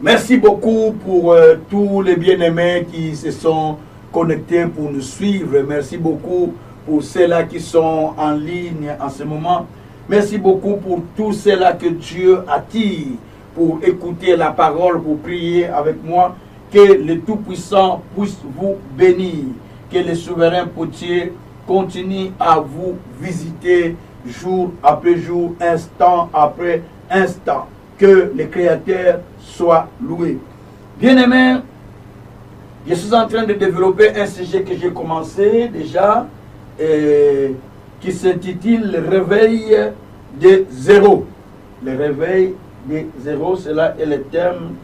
Merci beaucoup pour tous les bien-aimés qui se sont connectés pour nous suivre. Merci beaucoup pour ceux-là qui sont en ligne en ce moment. Merci beaucoup pour tous ceux-là que Dieu attire pour écouter la parole, pour prier avec moi. Que le Tout-Puissant puisse vous bénir. Que le souverain potier continue à vous visiter jour après jour, instant après instant. Que le Créateur soit loué. Bien-aimés, je suis en train de développer un sujet que j'ai commencé déjà, qui s'intitule Le réveil de zéro. Le réveil de zéro, cela est le thème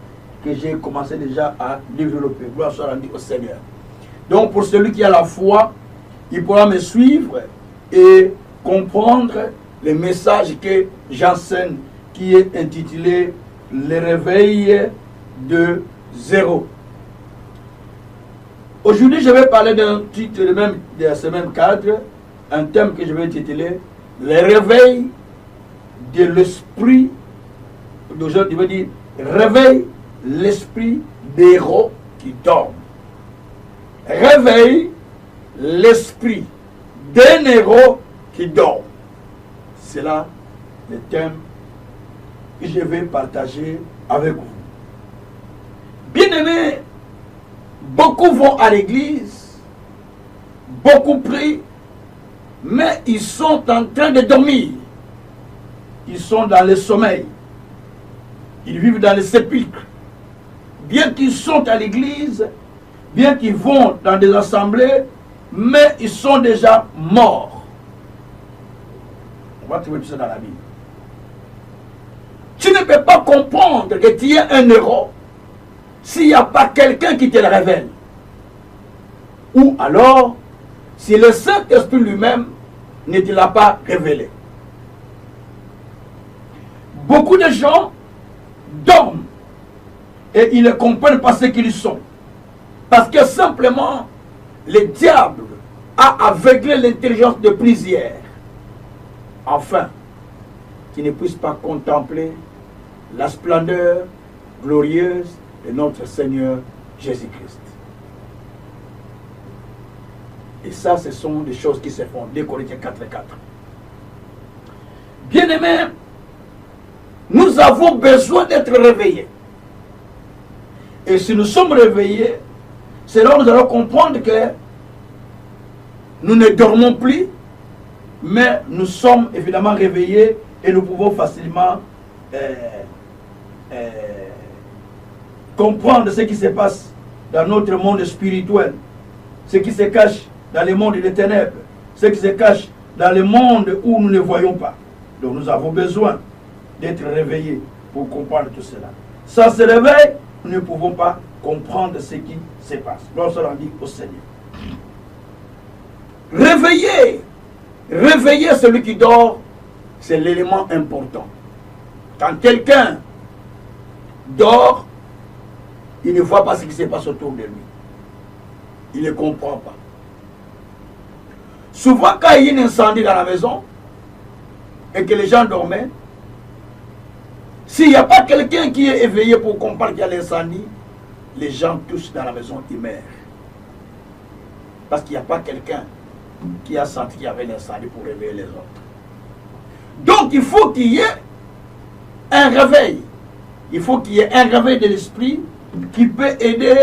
que j'ai commencé déjà à développer. Gloire soit rendue au Seigneur. Donc pour celui qui a la foi, il pourra me suivre et comprendre le message que j'enseigne, qui est intitulé Le réveil de zéro. Aujourd'hui, je vais parler d'un titre de ce même cadre, un thème que je vais intituler Le réveil de l'esprit. Aujourd'hui, je vais dire réveille l'esprit des héros qui dorment. Réveille l'esprit d'un héros qui dort. C'est là le thème que je vais partager avec vous. Bien-aimés, beaucoup vont à l'église, beaucoup prient, mais ils sont en train de dormir. Ils sont dans le sommeil. Ils vivent dans le sépulcre. Bien qu'ils sont à l'église, bien qu'ils vont dans des assemblées, mais ils sont déjà morts. On va trouver tout ça dans la Bible. Tu ne peux pas comprendre que tu es un héros s'il n'y a pas quelqu'un qui te le révèle. Ou alors, si le Saint-Esprit lui-même ne te l'a pas révélé. Beaucoup de gens dorment et ils ne comprennent pas ce qu'ils sont. Parce que simplement, le diable a aveuglé l'intelligence de plusieurs. Afin qu'ils ne puissent pas contempler la splendeur glorieuse de notre Seigneur Jésus-Christ. Et ça, ce sont des choses qui se font. 2 Corinthiens 4:4. Bien-aimés, nous avons besoin d'être réveillés. Et si nous sommes réveillés, c'est là où nous allons comprendre que nous ne dormons plus, mais nous sommes évidemment réveillés et nous pouvons facilement comprendre ce qui se passe dans notre monde spirituel, ce qui se cache dans le monde des ténèbres, ce qui se cache dans le monde où nous ne voyons pas. Donc nous avons besoin d'être réveillés pour comprendre tout cela. Sans se réveil, nous ne pouvons pas comprendre ce qui se passe. Lorsqu'on dit au Seigneur. Réveiller celui qui dort, c'est l'élément important. Quand quelqu'un dort, il ne voit pas ce qui se passe autour de lui. Il ne comprend pas. Souvent, quand il y a un incendie dans la maison et que les gens dormaient, s'il n'y a pas quelqu'un qui est éveillé pour comprendre qu'il y a l'incendie, les gens tous dans la maison, ils meurent. Parce qu'il n'y a pas quelqu'un qui a senti qu'il y avait l'incendie pour réveiller les autres. Donc il faut qu'il y ait un réveil. Il faut qu'il y ait un réveil de l'esprit qui peut aider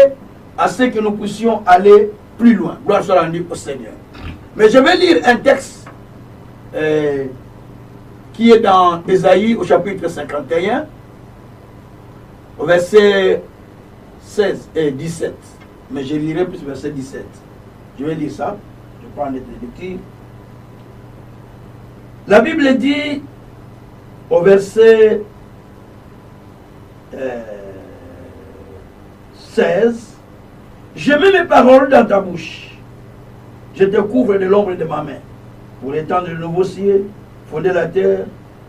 à ce que nous puissions aller plus loin. Gloire soit rendue au Seigneur. Mais je vais lire un texte qui est dans Ésaïe au chapitre 51, au verset 16 et 17. Mais je lirai plus le verset 17. Je vais lire ça. Je prends les lectures. La Bible dit au verset 16, je mets mes paroles dans ta bouche. Je te couvre de l'ombre de ma main pour étendre le nouveau ciel, fonder la terre,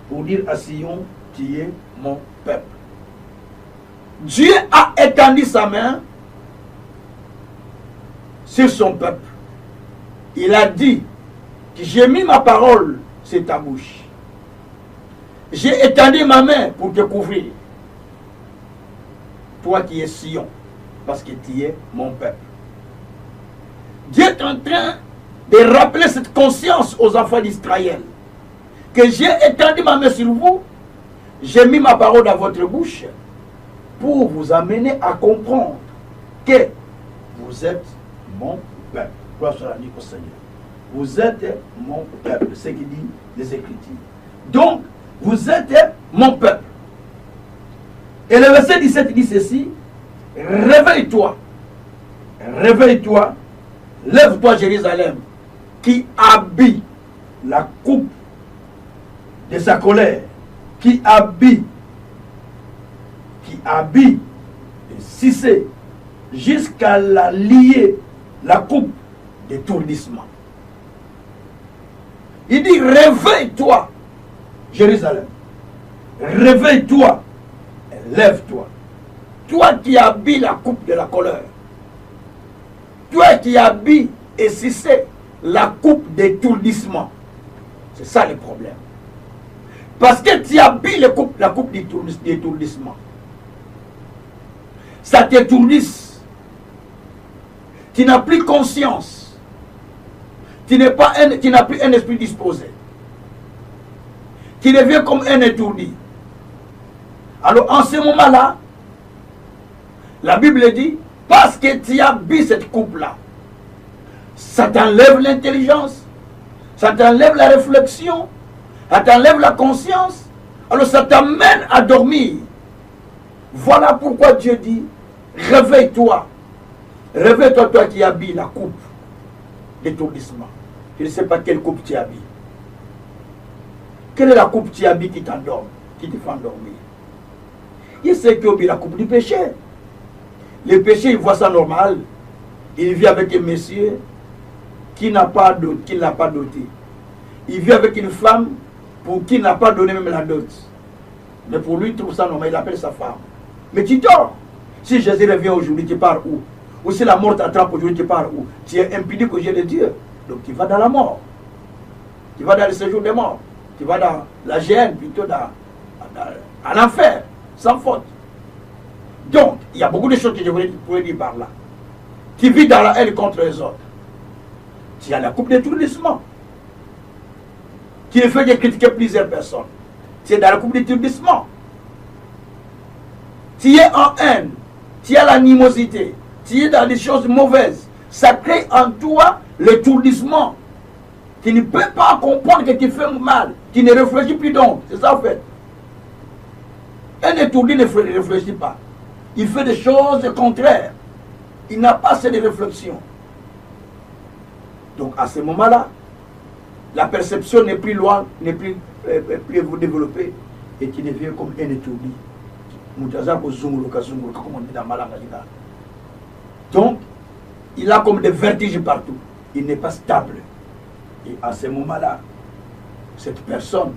pour dire à Sion, tu es mon peuple. Dieu a étendu sa main sur son peuple. Il a dit que j'ai mis ma parole sur ta bouche. J'ai étendu ma main pour te couvrir, toi qui es Sion, parce que tu es mon peuple. Dieu est en train de rappeler cette conscience aux enfants d'Israël, que j'ai étendu ma main sur vous, j'ai mis ma parole dans votre bouche, pour vous amener à comprendre que vous êtes mon peuple. Gloire soit la nuit au Seigneur. Vous êtes mon peuple, c'est ce qui dit les Écritures. Donc, vous êtes mon peuple. Et le verset 17 dit ceci: réveille-toi, réveille-toi, lève-toi Jérusalem, qui habille la coupe de sa colère, qui habille et Cissé, jusqu'à la lier la coupe d'étourdissement. Il dit: réveille-toi Jérusalem, réveille-toi, lève-toi. Toi qui habilles la coupe de la colère, toi qui habilles et Cissé la coupe d'étourdissement. C'est ça le problème. Parce que tu habilles la coupe d'étourdissement. Ça t'étourdisse. Tu n'as plus conscience. Tu n'as plus un esprit disposé. Tu deviens comme un étourdi. Alors en ce moment-là, la Bible dit, parce que tu habilles cette coupe-là, ça t'enlève l'intelligence, ça t'enlève la réflexion, ça t'enlève la conscience, alors ça t'amène à dormir. Voilà pourquoi Dieu dit: réveille-toi. Réveille-toi, toi qui habilles la coupe d'étourdissement. Je ne sais pas quelle coupe tu habilles. Quelle est la coupe que tu habilles qui t'endorme, qui te fait endormir? Il sait qu'il y a la coupe du péché. Le péché, il voit ça normal. Il vit avec un monsieur qui n'a pas doté. Il vit avec une femme pour qui il n'a pas donné même la dot. Mais pour lui, il trouve ça normal, il appelle sa femme. Mais tu dors. Si Jésus revient aujourd'hui, tu pars où? Ou si la mort t'attrape aujourd'hui, tu pars où? Tu es impudique aux yeux de Dieu. Donc tu vas dans la mort. Tu vas dans le séjour des morts. Tu vas dans la gêne, plutôt à l'enfer, sans faute. Donc, il y a beaucoup de choses que je pourrais dire par là. Tu vis dans la haine contre les autres. Tu as la coupe d'étourdissement. Tu ne fais que critiquer plusieurs personnes. Tu es dans la coupe d'étourdissement. Tu es en haine. Tu as l'animosité. Tu es dans des choses mauvaises. Ça crée en toi l'étourdissement. Tu ne peux pas comprendre que tu fais mal. Tu ne réfléchis plus donc. C'est ça en fait. Un étourdi ne réfléchit pas. Il fait des choses contraires. Il n'a pas assez de réflexion. Donc à ce moment-là, la perception n'est plus loin, n'est plus développée, et tu deviens comme un étourdi. Donc, il a comme des vertiges partout. Il n'est pas stable. Et à ce moment-là, cette personne,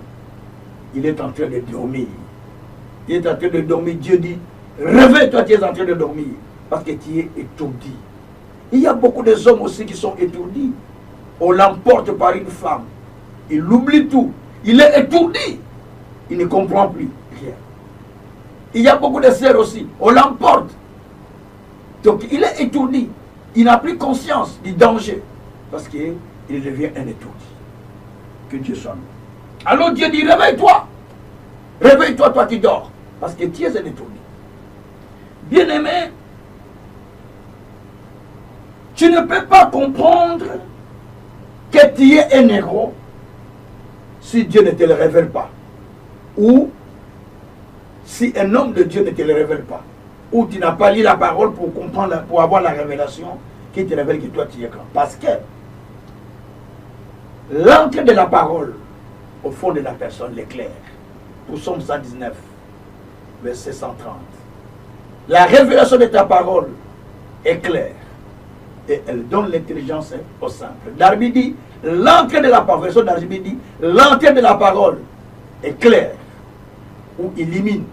il est en train de dormir. Il est en train de dormir. Dieu dit: réveille-toi, tu es en train de dormir. Parce que tu es étourdi. Il y a beaucoup de hommes aussi qui sont étourdis. On l'emporte par une femme. Il oublie tout. Il est étourdi. Il ne comprend plus rien. Il y a beaucoup de sœurs aussi. On l'emporte. Donc il est étourdi. Il n'a plus conscience du danger. Parce qu'il devient un étourdi. Que Dieu soit loué. Alors Dieu dit: réveille-toi. Réveille-toi, toi qui dors. Parce que tu es un étourdi. Bien-aimé, tu ne peux pas comprendre que tu es un héros si Dieu ne te le révèle pas. Ou si un homme de Dieu ne te le révèle pas. Ou tu n'as pas lu la parole pour comprendre, pour avoir la révélation qui te révèle que toi tu es grand. Parce que l'entrée de la parole au fond de la personne l'éclaire. Pour Psaume 119, verset 130. La révélation de ta parole est claire. Et elle donne l'intelligence au simple. Darby dit, l'entrée de la parole, Darby dit, l'entrée de la parole est claire, ou illumine,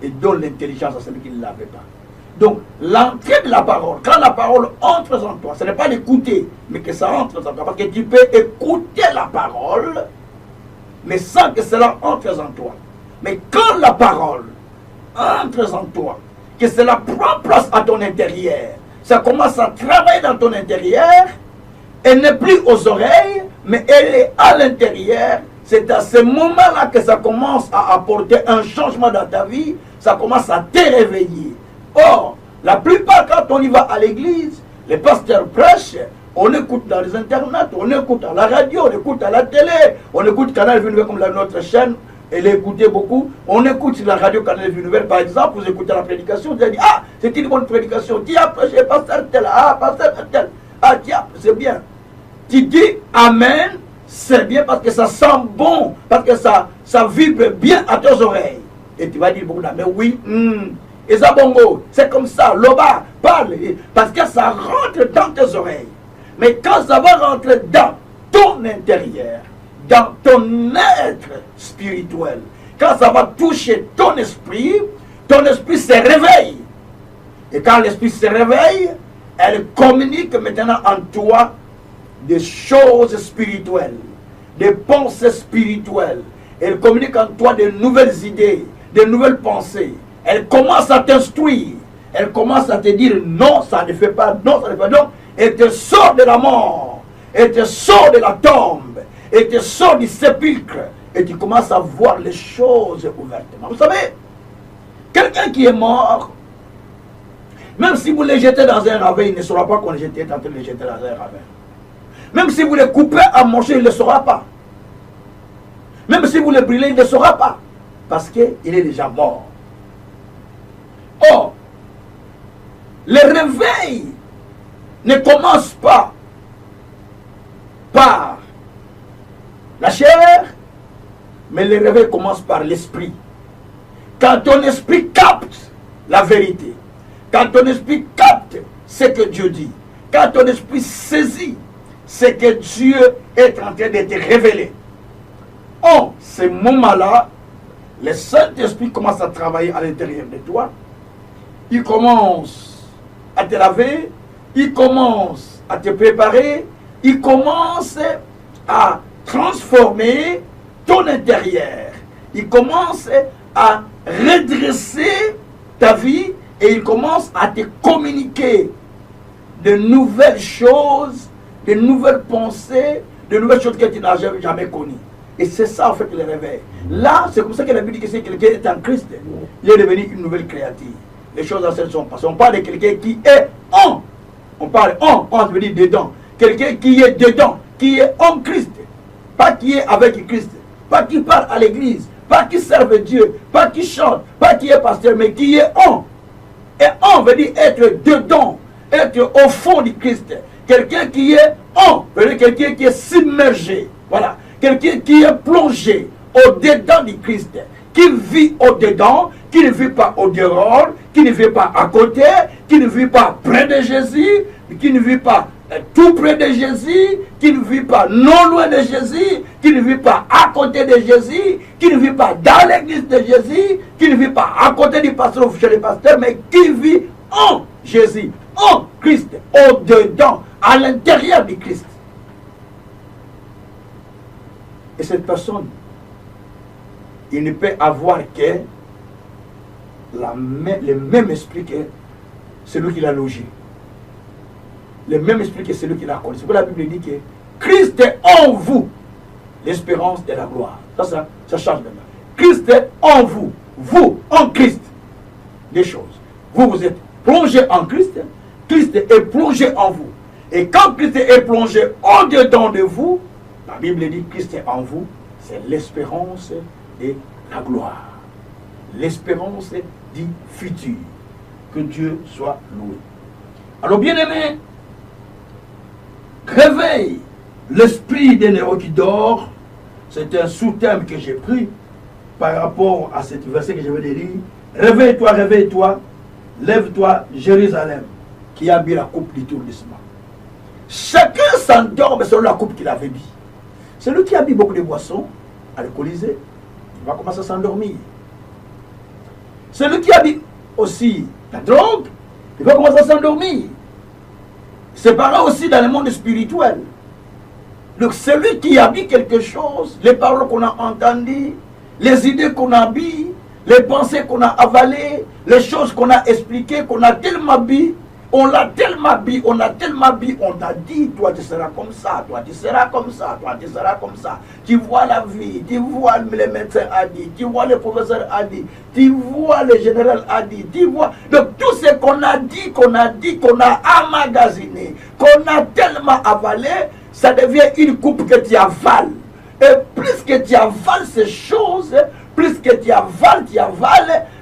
et donne l'intelligence à celui qui ne l'avait pas. Donc, l'entrée de la parole, quand la parole entre en toi, ce n'est pas d'écouter, mais que ça entre en toi. Parce que tu peux écouter la parole, mais sans que cela entre en toi. Mais quand la parole entre en toi, que cela prend place à ton intérieur. Ça commence à travailler dans ton intérieur. Elle n'est plus aux oreilles, mais elle est à l'intérieur. C'est à ce moment-là que ça commence à apporter un changement dans ta vie. Ça commence à te réveiller. Or, la plupart, quand on y va à l'église, les pasteurs prêchent, on écoute dans les internats, on écoute à la radio, on écoute à la télé, on écoute Canal Vie Nouvelle comme notre chaîne, elle est écoutée beaucoup. On écoute la radio Canal Vie Nouvelle, par exemple, vous écoutez la prédication, vous allez dire, ah, c'est une bonne prédication, tu as prêché, pasteur tel, ah, pasteur tel, ah, tiens, c'est bien. Tu dis Amen, c'est bien parce que ça sent bon, parce que ça vibre bien à tes oreilles. Et tu vas dire beaucoup mais oui, et ça bongo, c'est comme ça, Loba, parle, parce que ça rentre dans tes oreilles. Mais quand ça va rentrer dans ton intérieur, dans ton être spirituel, quand ça va toucher ton esprit se réveille. Et quand l'esprit se réveille, elle communique maintenant en toi des choses spirituelles, des pensées spirituelles. Elle communique en toi de nouvelles idées, de nouvelles pensées. Elle commence à t'instruire. Elle commence à te dire non, ça ne fait pas, non, ça ne fait pas, non. Elle te sort de la mort. Elle te sort de la tombe. Elle te sort du sépulcre. Et tu commences à voir les choses ouvertement. Vous savez, quelqu'un qui est mort, même si vous le jetez dans un ravin, il ne saura pas qu'on est en train de le jeter dans un ravin. Même si vous le coupez à manger, il ne le saura pas. Même si vous le brûlez, il ne le saura pas. Parce qu'il est déjà mort. Or, le réveil ne commence pas par la chair, mais le réveil commence par l'esprit. Quand ton esprit capte la vérité, quand ton esprit capte ce que Dieu dit, quand ton esprit saisit ce que Dieu est en train de te révéler, en ce moment-là, le Saint-Esprit commence à travailler à l'intérieur de toi. Il commence à te laver, il commence à te préparer, il commence à transformer ton intérieur. Il commence à redresser ta vie et il commence à te communiquer de nouvelles choses, de nouvelles pensées, de nouvelles choses que tu n'as jamais connues. Et c'est ça en fait le réveil. Là, c'est comme ça que la Bible dit que si quelqu'un est en Christ, il est devenu une nouvelle créature. Les choses anciennes sont passées. On parle de quelqu'un qui est en. On parle en veut dire dedans. Quelqu'un qui est dedans, qui est en Christ. Pas qui est avec Christ. Pas qui parle à l'église. Pas qui serve Dieu. Pas qui chante. Pas qui est pasteur, mais qui est en. Et en veut dire être dedans. Être au fond du Christ. Quelqu'un qui est en veut dire quelqu'un qui est submergé. Voilà. Quelqu'un qui est plongé au-dedans du Christ, qui vit au-dedans, qui ne vit pas au-dehors, qui ne vit pas à côté, qui ne vit pas près de Jésus, qui ne vit pas tout près de Jésus, qui ne vit pas non loin de Jésus, qui ne vit pas à côté de Jésus, qui ne vit pas dans l'église de Jésus, qui ne vit pas à côté du pasteur ou chez le pasteur, mais qui vit en Jésus, en Christ, au-dedans, à l'intérieur du Christ. Et cette personne, il ne peut avoir que le même esprit que celui qui l'a logé. Le même esprit que celui qui l'a connu. C'est pourquoi la Bible dit que Christ est en vous, l'espérance de la gloire. Ça change maintenant. Christ est en vous, vous, en Christ. Des choses. Vous êtes plongé en Christ, Christ est plongé en vous. Et quand Christ est plongé au-dedans de vous, la Bible dit Christ est en vous, c'est l'espérance de la gloire. L'espérance du futur. Que Dieu soit loué. Alors bien aimé, réveille l'esprit des néros qui dort. C'est un sous-thème que j'ai pris par rapport à cet verset que je vais lire. Réveille-toi, réveille-toi, lève-toi, Jérusalem, qui a bu la coupe du tourdissement. Chacun s'endort selon la coupe qu'il avait bu. Celui qui a bu beaucoup de boissons, alcoolisées, il va commencer à s'endormir. Celui qui a bu aussi la drogue, il va commencer à s'endormir. C'est pareil aussi dans le monde spirituel. Donc celui qui a bu quelque chose, les paroles qu'on a entendues, les idées qu'on a bu, les pensées qu'on a avalées, les choses qu'on a expliquées, qu'on a tellement dit, on l'a tellement dit, on a dit, toi tu seras comme ça, toi tu seras comme ça, toi tu seras comme ça. Tu vois la vie, tu vois les médecins a dit, tu vois les professeurs a dit, tu vois le général a dit, tu vois. Donc tout ce qu'on a dit, qu'on a emmagasiné, qu'on a tellement avalé, ça devient une coupe que tu avales. Et plus que tu avales ces choses, plus que tu avales,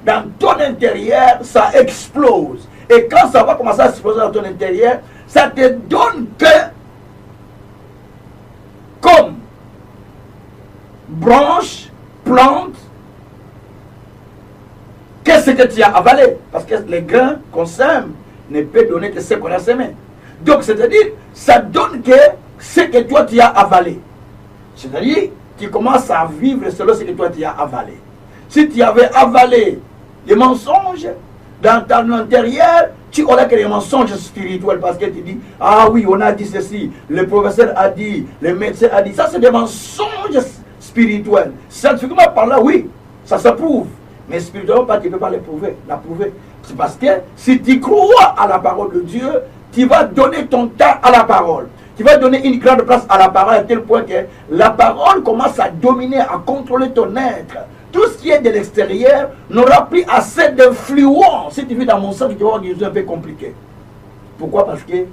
dans ton intérieur, ça explose. Et quand ça va commencer à exploser dans ton intérieur, ça te donne que, comme branche, plante, qu'est-ce que tu as avalé? Parce que les grains qu'on sème ne peut donner que ce qu'on a semé. Donc, c'est-à-dire, ça donne que ce que toi tu as avalé. C'est-à-dire, tu commences à vivre selon ce que toi tu as avalé. Si tu avais avalé les mensonges dans ton intérieur, tu aurais que les mensonges spirituels parce que tu dis, ah oui, on a dit ceci, le professeur a dit, le médecin a dit. Ça, c'est des mensonges spirituels. Scientifiquement parlant, oui, ça se prouve. Mais spirituellement, tu ne peux pas la prouver. C'est parce que si tu crois à la parole de Dieu, tu vas donner ton temps à la parole. Tu vas donner une grande place à la parole à tel point que la parole commence à dominer, à contrôler ton être. Tout ce qui est de l'extérieur n'aura plus assez d'influence. Si tu vis dans mon sens, tu vas voir que c'est un peu compliqué. Pourquoi? Parce que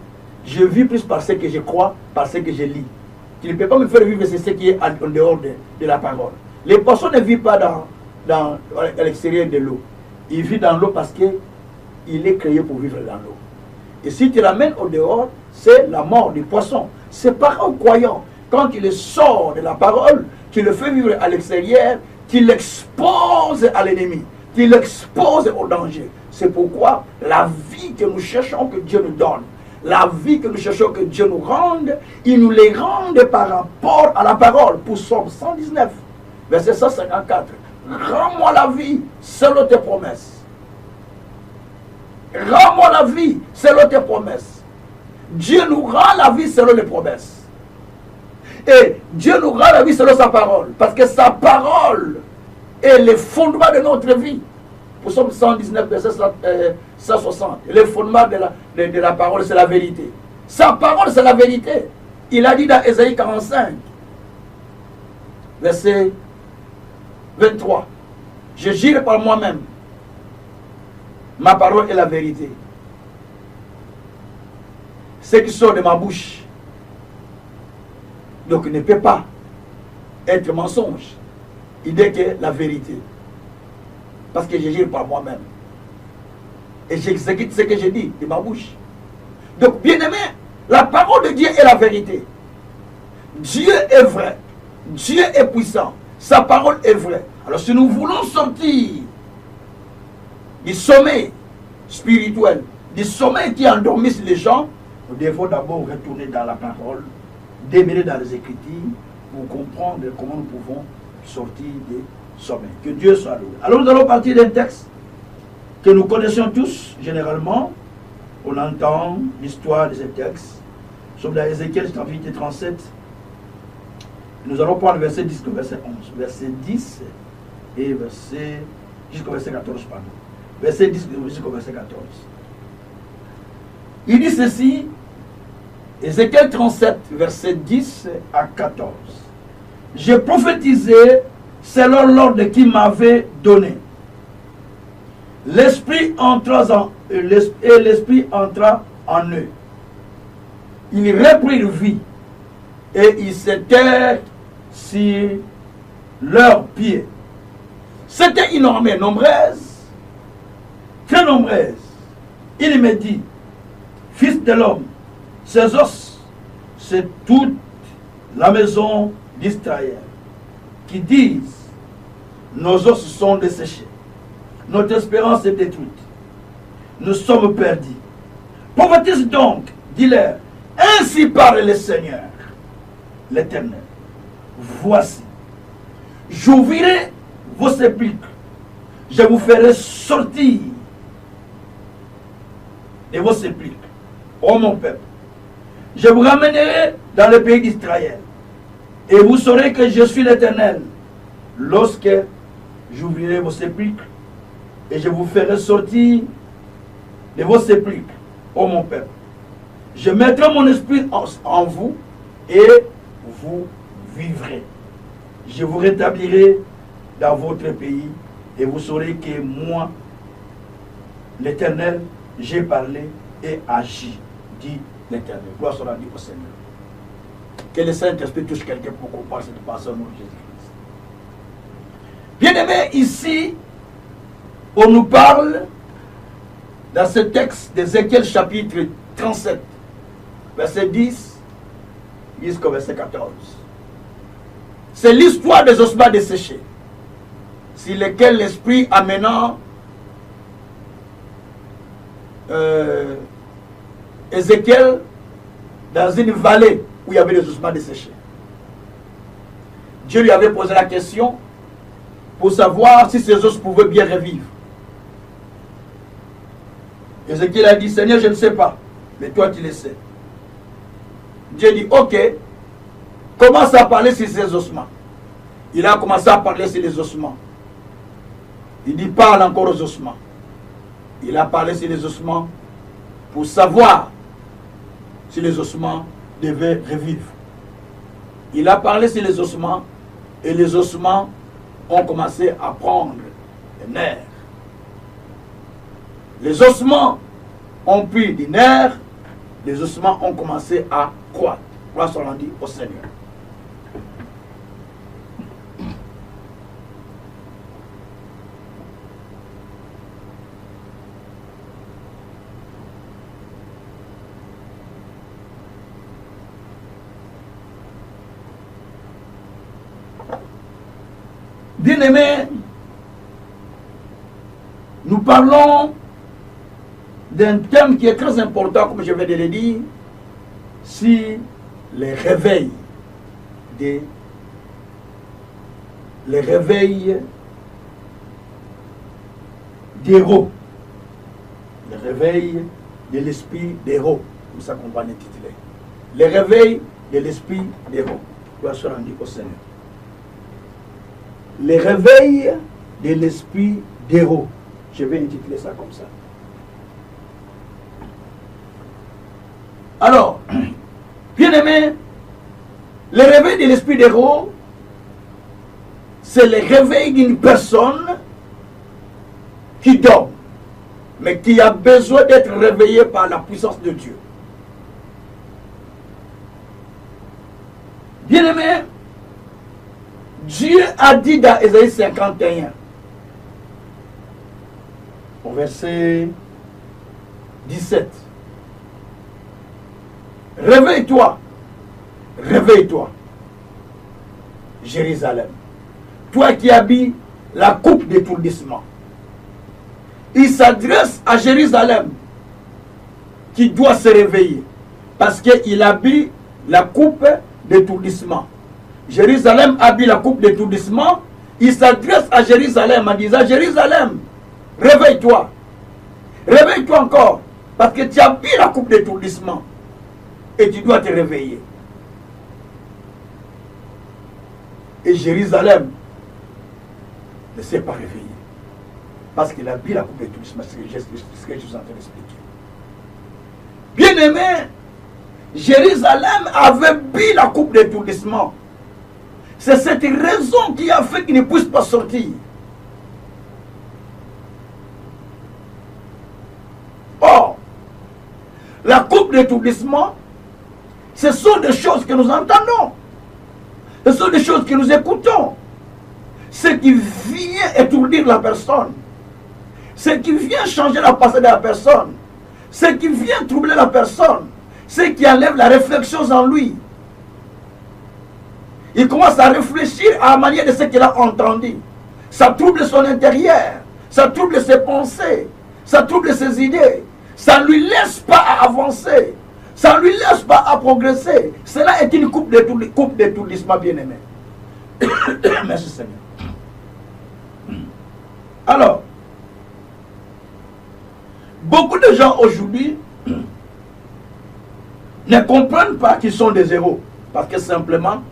je vis plus par ce que je crois, par ce que je lis. Tu ne peux pas me faire vivre ce qui est en dehors de la parole. Les personnes ne vivent pas à l'extérieur de l'eau. Ils vivent dans l'eau parce qu'il est créé pour vivre dans l'eau. Et si tu l'amènes au dehors, c'est la mort du poisson. C'est pas un croyant. Quand tu le sors de la parole, tu le fais vivre à l'extérieur, tu l'exposes à l'ennemi, tu l'exposes au danger. C'est pourquoi la vie que nous cherchons que Dieu nous donne, la vie que nous cherchons que Dieu nous rende, il nous les rende par rapport à la parole. Pour Psaume 119, verset 154. Rends-moi la vie selon tes promesses. Rends-moi la vie selon tes promesses. Dieu nous rend la vie selon les promesses. Et Dieu nous rend la vie selon sa parole. Parce que sa parole est le fondement de notre vie. Pour Psaume 119, verset 160. Le fondement de la parole, c'est la vérité. Sa parole, c'est la vérité. Il a dit dans Ésaïe 45, verset 23. Je jure par moi-même. Ma parole est la vérité. Ce qui sort de ma bouche, donc ne peut pas être mensonge. Il dit que la vérité. Parce que je jure par moi-même. Et j'exécute ce que je dis de ma bouche. Donc, bien aimé, la parole de Dieu est la vérité. Dieu est vrai. Dieu est puissant. Sa parole est vraie. Alors, si nous voulons sortir du sommeil spirituel, du sommeil qui endormisse les gens, nous devons d'abord retourner dans la parole, démêler dans les Écritures pour comprendre comment nous pouvons sortir des sommeils. Que Dieu soit loué. Alors nous allons partir d'un texte que nous connaissons tous, généralement. On entend l'histoire de ce texte. Sur la Ézéchiel chapitre 37. Nous allons prendre verset 10 jusqu'au verset 11. Verset 10 et jusqu'au verset 14, pardon. Verset 10 jusqu'au verset 14. Il dit ceci, Ézéchiel 37, verset 10 à 14. J'ai prophétisé selon l'ordre qu'il m'avait donné. L'esprit entra en eux. Ils reprirent vie et ils s'étaient sur leurs pieds. C'était une armée nombreuse, très nombreuse. Il me dit, fils de l'homme, ces os, c'est toute la maison d'Israël qui disent, nos os sont desséchés, notre espérance est détruite, nous sommes perdus. Prophétise donc, dis-leur, ainsi parle le Seigneur, l'Éternel. Voici, j'ouvrirai vos sépulcres, je vous ferai sortir de vos sépulcres, ô mon peuple. Je vous ramènerai dans le pays d'Israël, et vous saurez que je suis l'Éternel, lorsque j'ouvrirai vos sépulcres, et je vous ferai sortir de vos sépulcres, ô mon peuple. Je mettrai mon esprit en vous et vous vivrez. Je vous rétablirai dans votre pays et vous saurez que moi, l'Éternel, j'ai parlé et agi, dit l'Éternel. Gloire soit rendue au Seigneur. Que le Saint-Esprit touche quelqu'un pour comprendre cette pensée au nom de Jésus-Christ. Bien-aimés, ici, on nous parle dans ce texte d'Ézéchiel chapitre 37, verset 10 jusqu'au verset 14. C'est l'histoire des ossements desséchés, sur lesquels l'Esprit amenant Ézéchiel dans une vallée où il y avait des ossements desséchés. Dieu lui avait posé la question pour savoir si ces os pouvaient bien revivre. Ézéchiel a dit, Seigneur, je ne sais pas, mais toi tu le sais. Dieu dit, ok, commence à parler sur ces ossements. Il a commencé à parler sur les ossements. Il dit, parle encore aux ossements. Il a parlé sur les ossements pour savoir si les ossements devaient revivre. Il a parlé sur les ossements et les ossements ont commencé à prendre des nerfs. Les ossements ont pris des nerfs, les ossements ont commencé à croître. Gloire soit rendue au Seigneur. Bien-aimés, nous parlons d'un thème qui est très important, comme je viens de le dire, si les réveils des héros, le réveil de l'esprit d'héros, comme ça qu'on va l'intituler. Le réveil de l'esprit d'héros. Gloire soit rendue au Seigneur. Le réveil de l'esprit d'héros. Je vais intituler ça comme ça. Alors, bien aimé, le réveil de l'esprit d'héros, c'est le réveil d'une personne qui dort, mais qui a besoin d'être réveillée par la puissance de Dieu. Bien aimé, Dieu a dit dans Ésaïe 51, au verset 17, réveille-toi, réveille-toi, Jérusalem, toi qui habites la coupe d'étourdissement. Il s'adresse à Jérusalem qui doit se réveiller parce qu'il habite la coupe d'étourdissement. Jérusalem habite la coupe d'étourdissement. Il s'adresse à Jérusalem en disant, Jérusalem, réveille-toi. Réveille-toi encore. Parce que tu habites la coupe d'étourdissement. Et tu dois te réveiller. Et Jérusalem ne s'est pas réveillé. Parce qu'il habite la coupe d'étourdissement. C'est ce que je suis en train d'expliquer. Bien-aimé, Jérusalem avait bu la coupe d'étourdissement. C'est cette raison qui a fait qu'il ne puisse pas sortir. Or, la coupe d'étourdissement, ce sont des choses que nous entendons. Ce sont des choses que nous écoutons. Ce qui vient étourdir la personne. Ce qui vient changer la pensée de la personne. Ce qui vient troubler la personne. Ce qui enlève la réflexion en lui. Il commence à réfléchir à la manière de ce qu'il a entendu. Ça trouble son intérieur. Ça trouble ses pensées. Ça trouble ses idées. Ça ne lui laisse pas avancer. Ça ne lui laisse pas à progresser. Cela est une coupe d'étourdissement, bien-aimé. Merci Seigneur. Alors, beaucoup de gens aujourd'hui ne comprennent pas qu'ils sont des héros. Parce que simplement,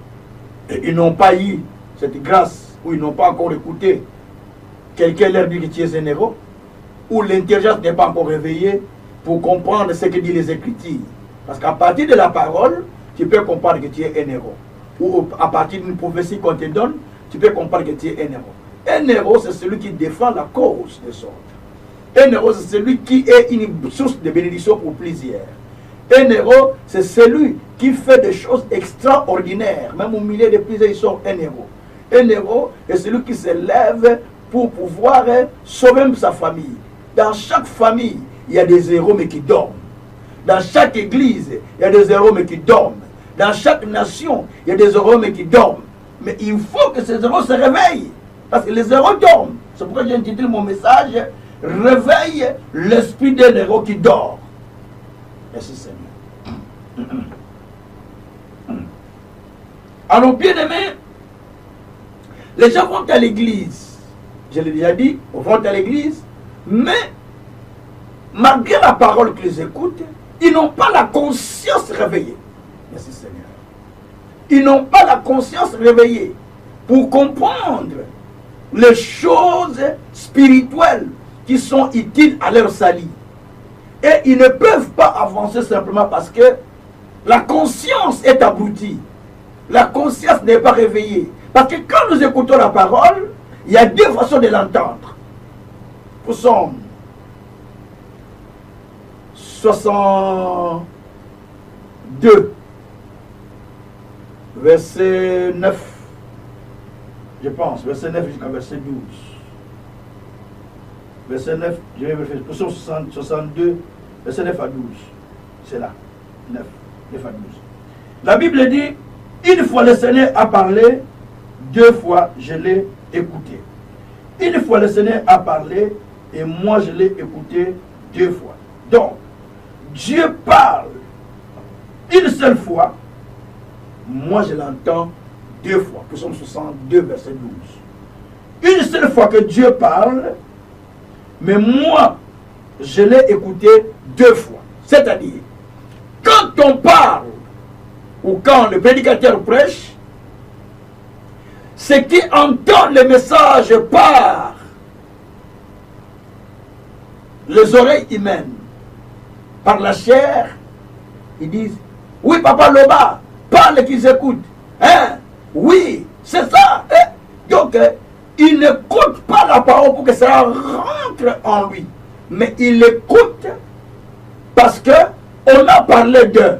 ils n'ont pas eu cette grâce, ou ils n'ont pas encore écouté quelqu'un leur dit que tu es un héros. où l'intelligence n'est pas encore réveillée pour comprendre ce que disent les Écritures. Parce qu'à partir de la parole, tu peux comprendre que tu es un héros. Ou à partir d'une prophétie qu'on te donne, tu peux comprendre que tu es un héros. Un héros, c'est celui qui défend la cause des autres. Un héros, c'est celui qui est une source de bénédiction pour plusieurs. Un héros, c'est celui qui fait des choses extraordinaires. Même au milieu de plusieurs, ils sont un héros. Un héros est celui qui se lève pour pouvoir sauver sa famille. Dans chaque famille, il y a des héros mais qui dorment. Dans chaque église, il y a des héros mais qui dorment. Dans chaque nation, il y a des héros mais qui dorment. Mais il faut que ces héros se réveillent. Parce que les héros dorment. C'est pourquoi j'ai intitulé mon message « Réveille l'esprit d'un héros qui dort ». Merci Seigneur. Alors bien aimés, les gens vont à l'église. Je l'ai déjà dit, ils vont à l'église, mais malgré la parole qu'ils écoutent, ils n'ont pas la conscience réveillée. Merci Seigneur. Ils n'ont pas la conscience réveillée pour comprendre les choses spirituelles qui sont utiles à leur salut. Et ils ne peuvent pas avancer simplement parce que la conscience est abrutie. La conscience n'est pas réveillée. Parce que quand nous écoutons la parole, il y a deux façons de l'entendre. Psaume 62, verset 9, je pense, verset 9 jusqu'à verset 12. Verset 9, je vais vérifier, Psaume 62, verset 9 à 12. C'est là, 9 à 12. La Bible dit, une fois le Seigneur a parlé, deux fois je l'ai écouté. Une fois le Seigneur a parlé, et moi je l'ai écouté deux fois. Donc, Dieu parle une seule fois, moi je l'entends deux fois. Psaume 62, verset 12. Une seule fois que Dieu parle, mais moi je l'ai écouté deux fois. C'est-à-dire, quand on parle, ou quand le prédicateur prêche, c'est qui entend le message par les oreilles humaines, par la chair, ils disent, oui papa Loba, parle qu'ils écoutent. Hein? Oui, c'est ça. Hein? Donc, il n'écoute pas la parole pour que ça rentre en lui. Mais il écoute parce que on a parlé d'eux.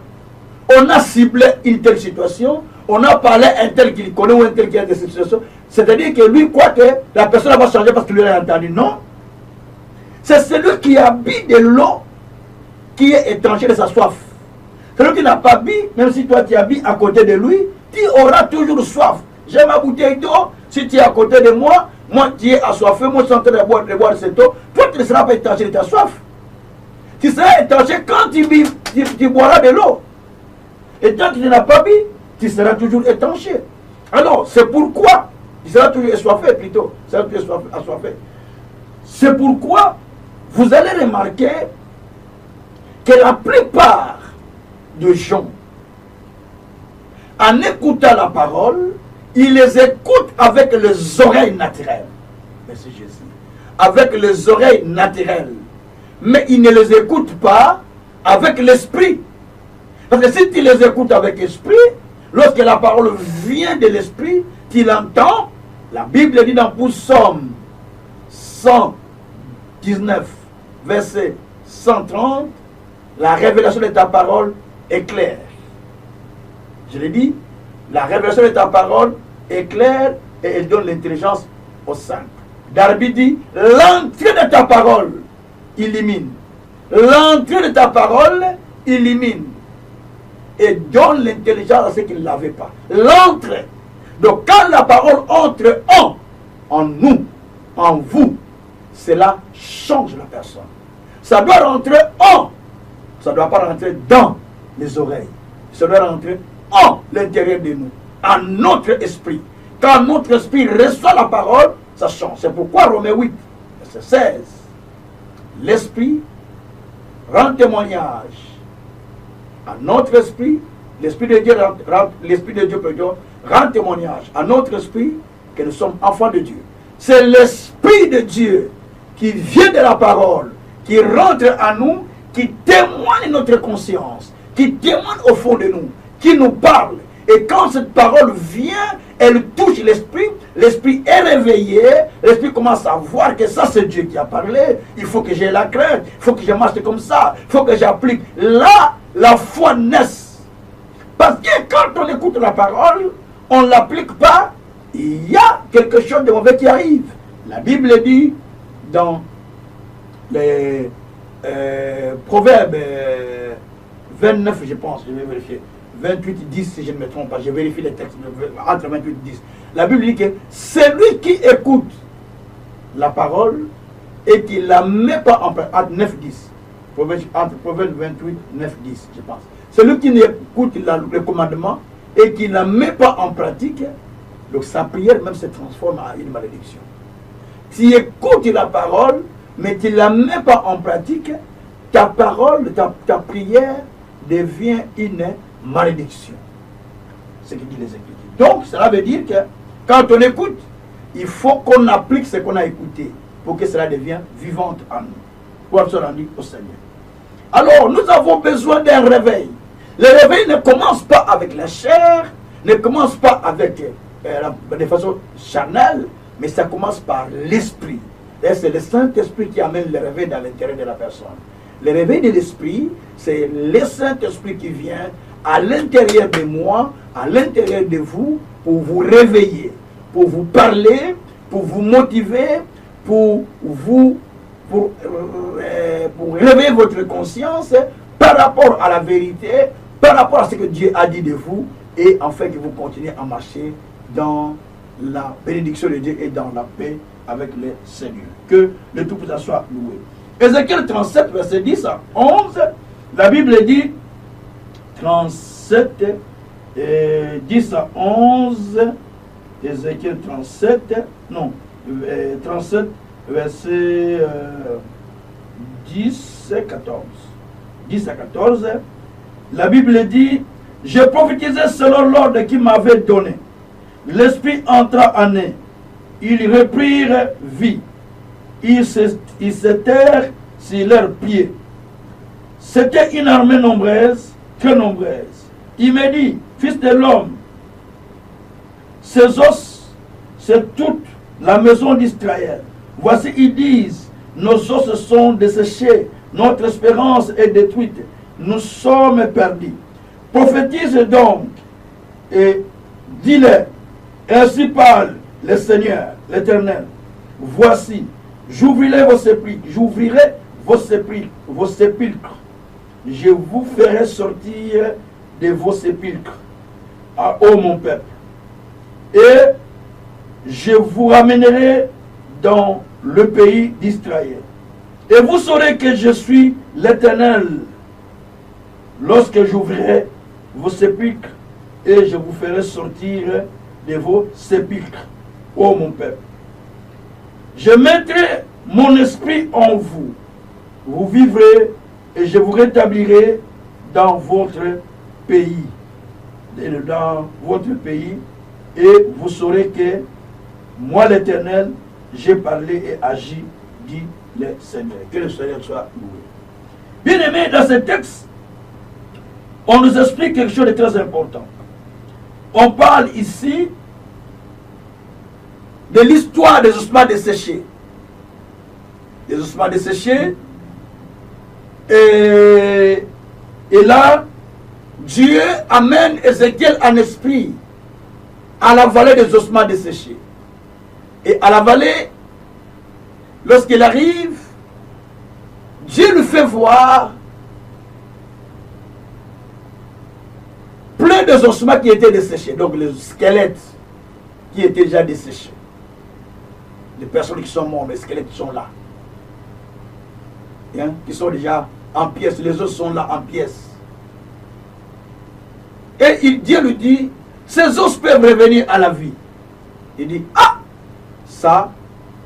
On a ciblé une telle situation, on a parlé un tel qu'il connaît ou un tel qui a de cette situation. C'est-à-dire que lui croit que la personne va changer parce qu'il lui a entendu. Non. C'est celui qui a bu de l'eau qui est étranger de sa soif. Celui qui n'a pas bu, même si toi tu as bu à côté de lui, tu auras toujours soif. J'ai ma bouteille d'eau, si tu es à côté de moi, moi tu es assoiffé, moi je suis en train de boire cette eau, toi tu ne seras pas étranger de ta soif. Tu seras étranger quand tu boiras de l'eau. Et tant que tu n'as pas bu, tu seras toujours étanché. Alors, c'est pourquoi, tu seras toujours assoiffé plutôt, tu seras toujours assoiffé. C'est pourquoi vous allez remarquer que la plupart des gens, en écoutant la parole, ils les écoutent avec les oreilles naturelles. Merci Jésus. Avec les oreilles naturelles. Mais ils ne les écoutent pas avec l'esprit. Parce que si tu les écoutes avec l'esprit, lorsque la parole vient de l'esprit, tu l'entends. La Bible dit dans Psaume 119, verset 130, la révélation de ta parole est claire. Je l'ai dit, la révélation de ta parole est claire et elle donne l'intelligence aux saints. Darby dit, l'entrée de ta parole illumine. L'entrée de ta parole illumine. Et donne l'intelligence à ceux qui ne l'avaient pas. L'entrée. Donc quand la parole entre en nous, en vous, cela change la personne. Ça doit rentrer ça ne doit pas rentrer dans les oreilles. Ça doit rentrer en l'intérieur de nous, en notre esprit. Quand notre esprit reçoit la parole, ça change. C'est pourquoi Romains 8, verset 16, l'esprit rend témoignage à notre esprit, l'esprit de Dieu rend témoignage à notre esprit que nous sommes enfants de Dieu. C'est l'esprit de Dieu qui vient de la parole, qui rentre en nous, qui témoigne notre conscience, qui témoigne au fond de nous, qui nous parle. Et quand cette parole vient, elle touche l'esprit, l'esprit est réveillé, l'esprit commence à voir que ça c'est Dieu qui a parlé, il faut que j'ai la crainte, il faut que je marche comme ça, il faut que j'applique. Là, la foi naisse. Parce que quand on écoute la parole, on ne l'applique pas, il y a quelque chose de mauvais qui arrive. La Bible dit dans les Proverbes 29, je pense, je vais vérifier, 28, 10, si je ne me trompe pas, je vérifie les textes, entre 28 et 10. La Bible dit que celui qui écoute la parole et qui ne la met pas en pratique, entre 9, 10, entre Proverbes 28, 9, 10, je pense. Celui qui écoute le commandement et qui ne la met pas en pratique, donc sa prière même se transforme en une malédiction. Tu écoutes la parole, mais tu ne la mets pas en pratique, ta parole, ta prière devient une malédiction. C'est ce que dit les Écritures. Donc, cela veut dire que quand on écoute, il faut qu'on applique ce qu'on a écouté pour que cela devienne vivante en nous, pour se rendre au Seigneur. Alors, nous avons besoin d'un réveil. Le réveil ne commence pas avec la chair, ne commence pas avec de façon charnelle, mais ça commence par l'esprit. C'est le Saint-Esprit qui amène le réveil dans l'intérieur de la personne. Le réveil de l'esprit, c'est le Saint-Esprit qui vient à l'intérieur de moi, à l'intérieur de vous, pour vous réveiller, pour vous parler, pour vous motiver, pour réveiller votre conscience par rapport à la vérité, par rapport à ce que Dieu a dit de vous, et enfin que vous continuez à marcher dans la bénédiction de Dieu et dans la paix avec le Seigneur. Que le Tout-Puissant soit loué. Ézéchiel 37, verset 10 à 11, la Bible dit 37, 10 à 11, Ézéchiel 37, non, 37, verset 10 à 14. 10 à 14, la Bible dit, je prophétisais selon l'ordre qu'il m'avait donné. L'esprit entra en eux. Ils reprirent vie. Ils s'étèrent sur leurs pieds. C'était une armée nombreuse, très nombreuse. Il me dit, fils de l'homme, ces os, c'est toute la maison d'Israël. Voici, ils disent, nos os sont desséchés, notre espérance est détruite, nous sommes perdus. Prophétise donc et dis-le, ainsi parle le Seigneur, l'Éternel. Voici, j'ouvrirai vos sépulcres. Je vous ferai sortir de vos sépulcres, ô mon peuple. Et je vous ramènerai dans le pays d'Israël. Et vous saurez que je suis l'Éternel lorsque j'ouvrirai vos sépulcres et je vous ferai sortir de vos sépulcres, ô mon peuple. Je mettrai mon esprit en vous. Vous vivrez et je vous rétablirai dans votre pays. Dans votre pays. Et vous saurez que moi l'Éternel, j'ai parlé et agi, dit le Seigneur. Que le Seigneur soit loué. Bien aimé, dans ce texte, on nous explique quelque chose de très important. On parle ici de l'histoire des ossements desséchés. Les ossements desséchés. Et là, Dieu amène Ézéchiel en esprit à la vallée des ossements desséchés. Et à la vallée, lorsqu'il arrive, Dieu lui fait voir plein de ossements qui étaient desséchés. Donc les squelettes qui étaient déjà desséchés. Les personnes qui sont mortes, les squelettes qui sont là. Hein, qui sont déjà en pièces. Les os sont là en pièces. Et Dieu lui dit, ces os peuvent revenir à la vie. Il dit, ah, ça,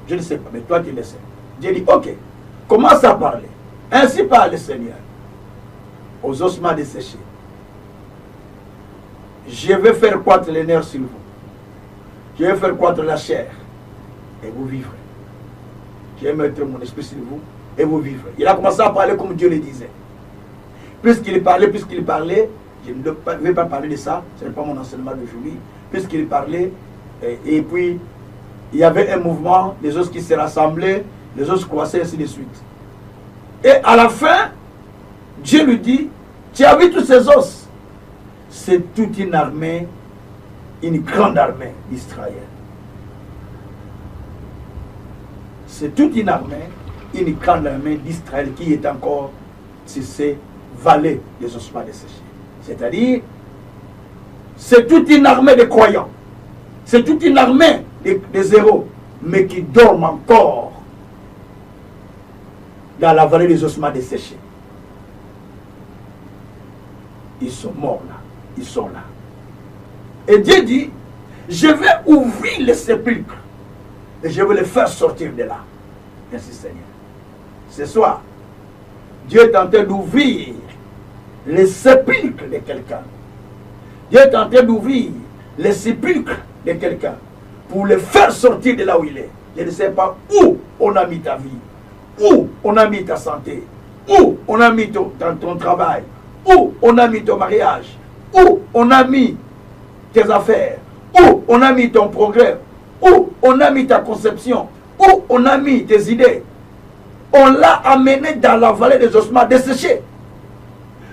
je ne sais pas, mais toi tu le sais. Dieu dit, ok, commence à parler. Ainsi parle le Seigneur aux ossements desséchés. Je vais faire croître les nerfs sur vous. Je vais faire croître la chair. Et vous vivrez. je vais mettre mon esprit sur vous et vous vivre. Il a commencé à parler comme Dieu le disait. Puisqu'il parlait, je ne vais pas parler de ça, ce n'est pas mon enseignement d'aujourd'hui. Puisqu'il parlait, et puis il y avait un mouvement, les os qui se rassemblaient, les os croissaient, ainsi de suite. Et à la fin, Dieu lui dit, tu as vu tous ces os? C'est toute une armée, une grande armée d'Israël. C'est toute une armée, une grande armée d'Israël qui est encore sur ces vallées des ossements desséchés. C'est-à-dire, c'est toute une armée de croyants. C'est toute une armée des héros, mais qui dorment encore dans la vallée des ossements desséchés. Ils sont morts là. Ils sont là. Et Dieu dit, je vais ouvrir les sépulcres et je vais les faire sortir de là. Merci Seigneur. Ce soir, Dieu est en train d'ouvrir les sépulcres de quelqu'un. Dieu est en train d'ouvrir les sépulcres de quelqu'un pour le faire sortir de là où il est. Je ne sais pas où on a mis ta vie, où on a mis ta santé, où on a mis ton travail, où on a mis ton mariage, où on a mis tes affaires, où on a mis ton progrès, où on a mis ta conception, où on a mis tes idées. On l'a amené dans la vallée des ossements desséchés.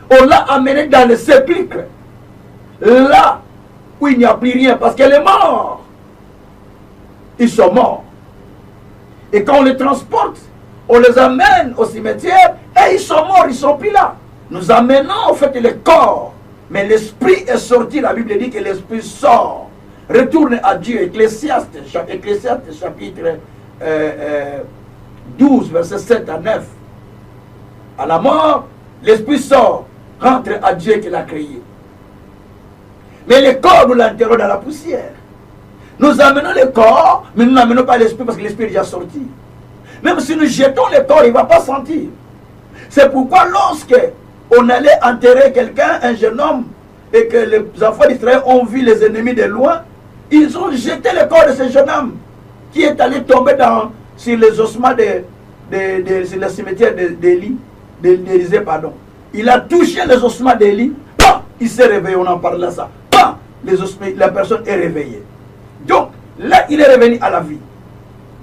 On l'a amené dans les sépulcres. Là où il n'y a plus rien, parce qu'elle est morte. Ils sont morts. Et quand on les transporte, on les amène au cimetière et ils sont morts, ils ne sont plus là. Nous amenons en fait le corps. Mais l'esprit est sorti, la Bible dit que l'esprit sort. Retourne à Dieu. Ecclésiaste chapitre 12, verset 7 à 9. À la mort, l'esprit sort, rentre à Dieu qui l'a créé. Mais le corps, nous l'enterrons dans la poussière. Nous amenons le corps, mais nous n'amenons pas l'esprit parce que l'esprit est déjà sorti. Même si nous jetons le corps, il ne va pas sentir. C'est pourquoi lorsque on allait enterrer quelqu'un, un jeune homme, et que les enfants d'Israël ont vu les ennemis de loin, ils ont jeté le corps de ce jeune homme qui est allé tomber sur les ossements sur le cimetière d'Élysée, pardon. Il a touché les ossements d'Élie, il s'est réveillé, on en parle là ça. La personne est réveillée. Donc, là, il est revenu à la vie.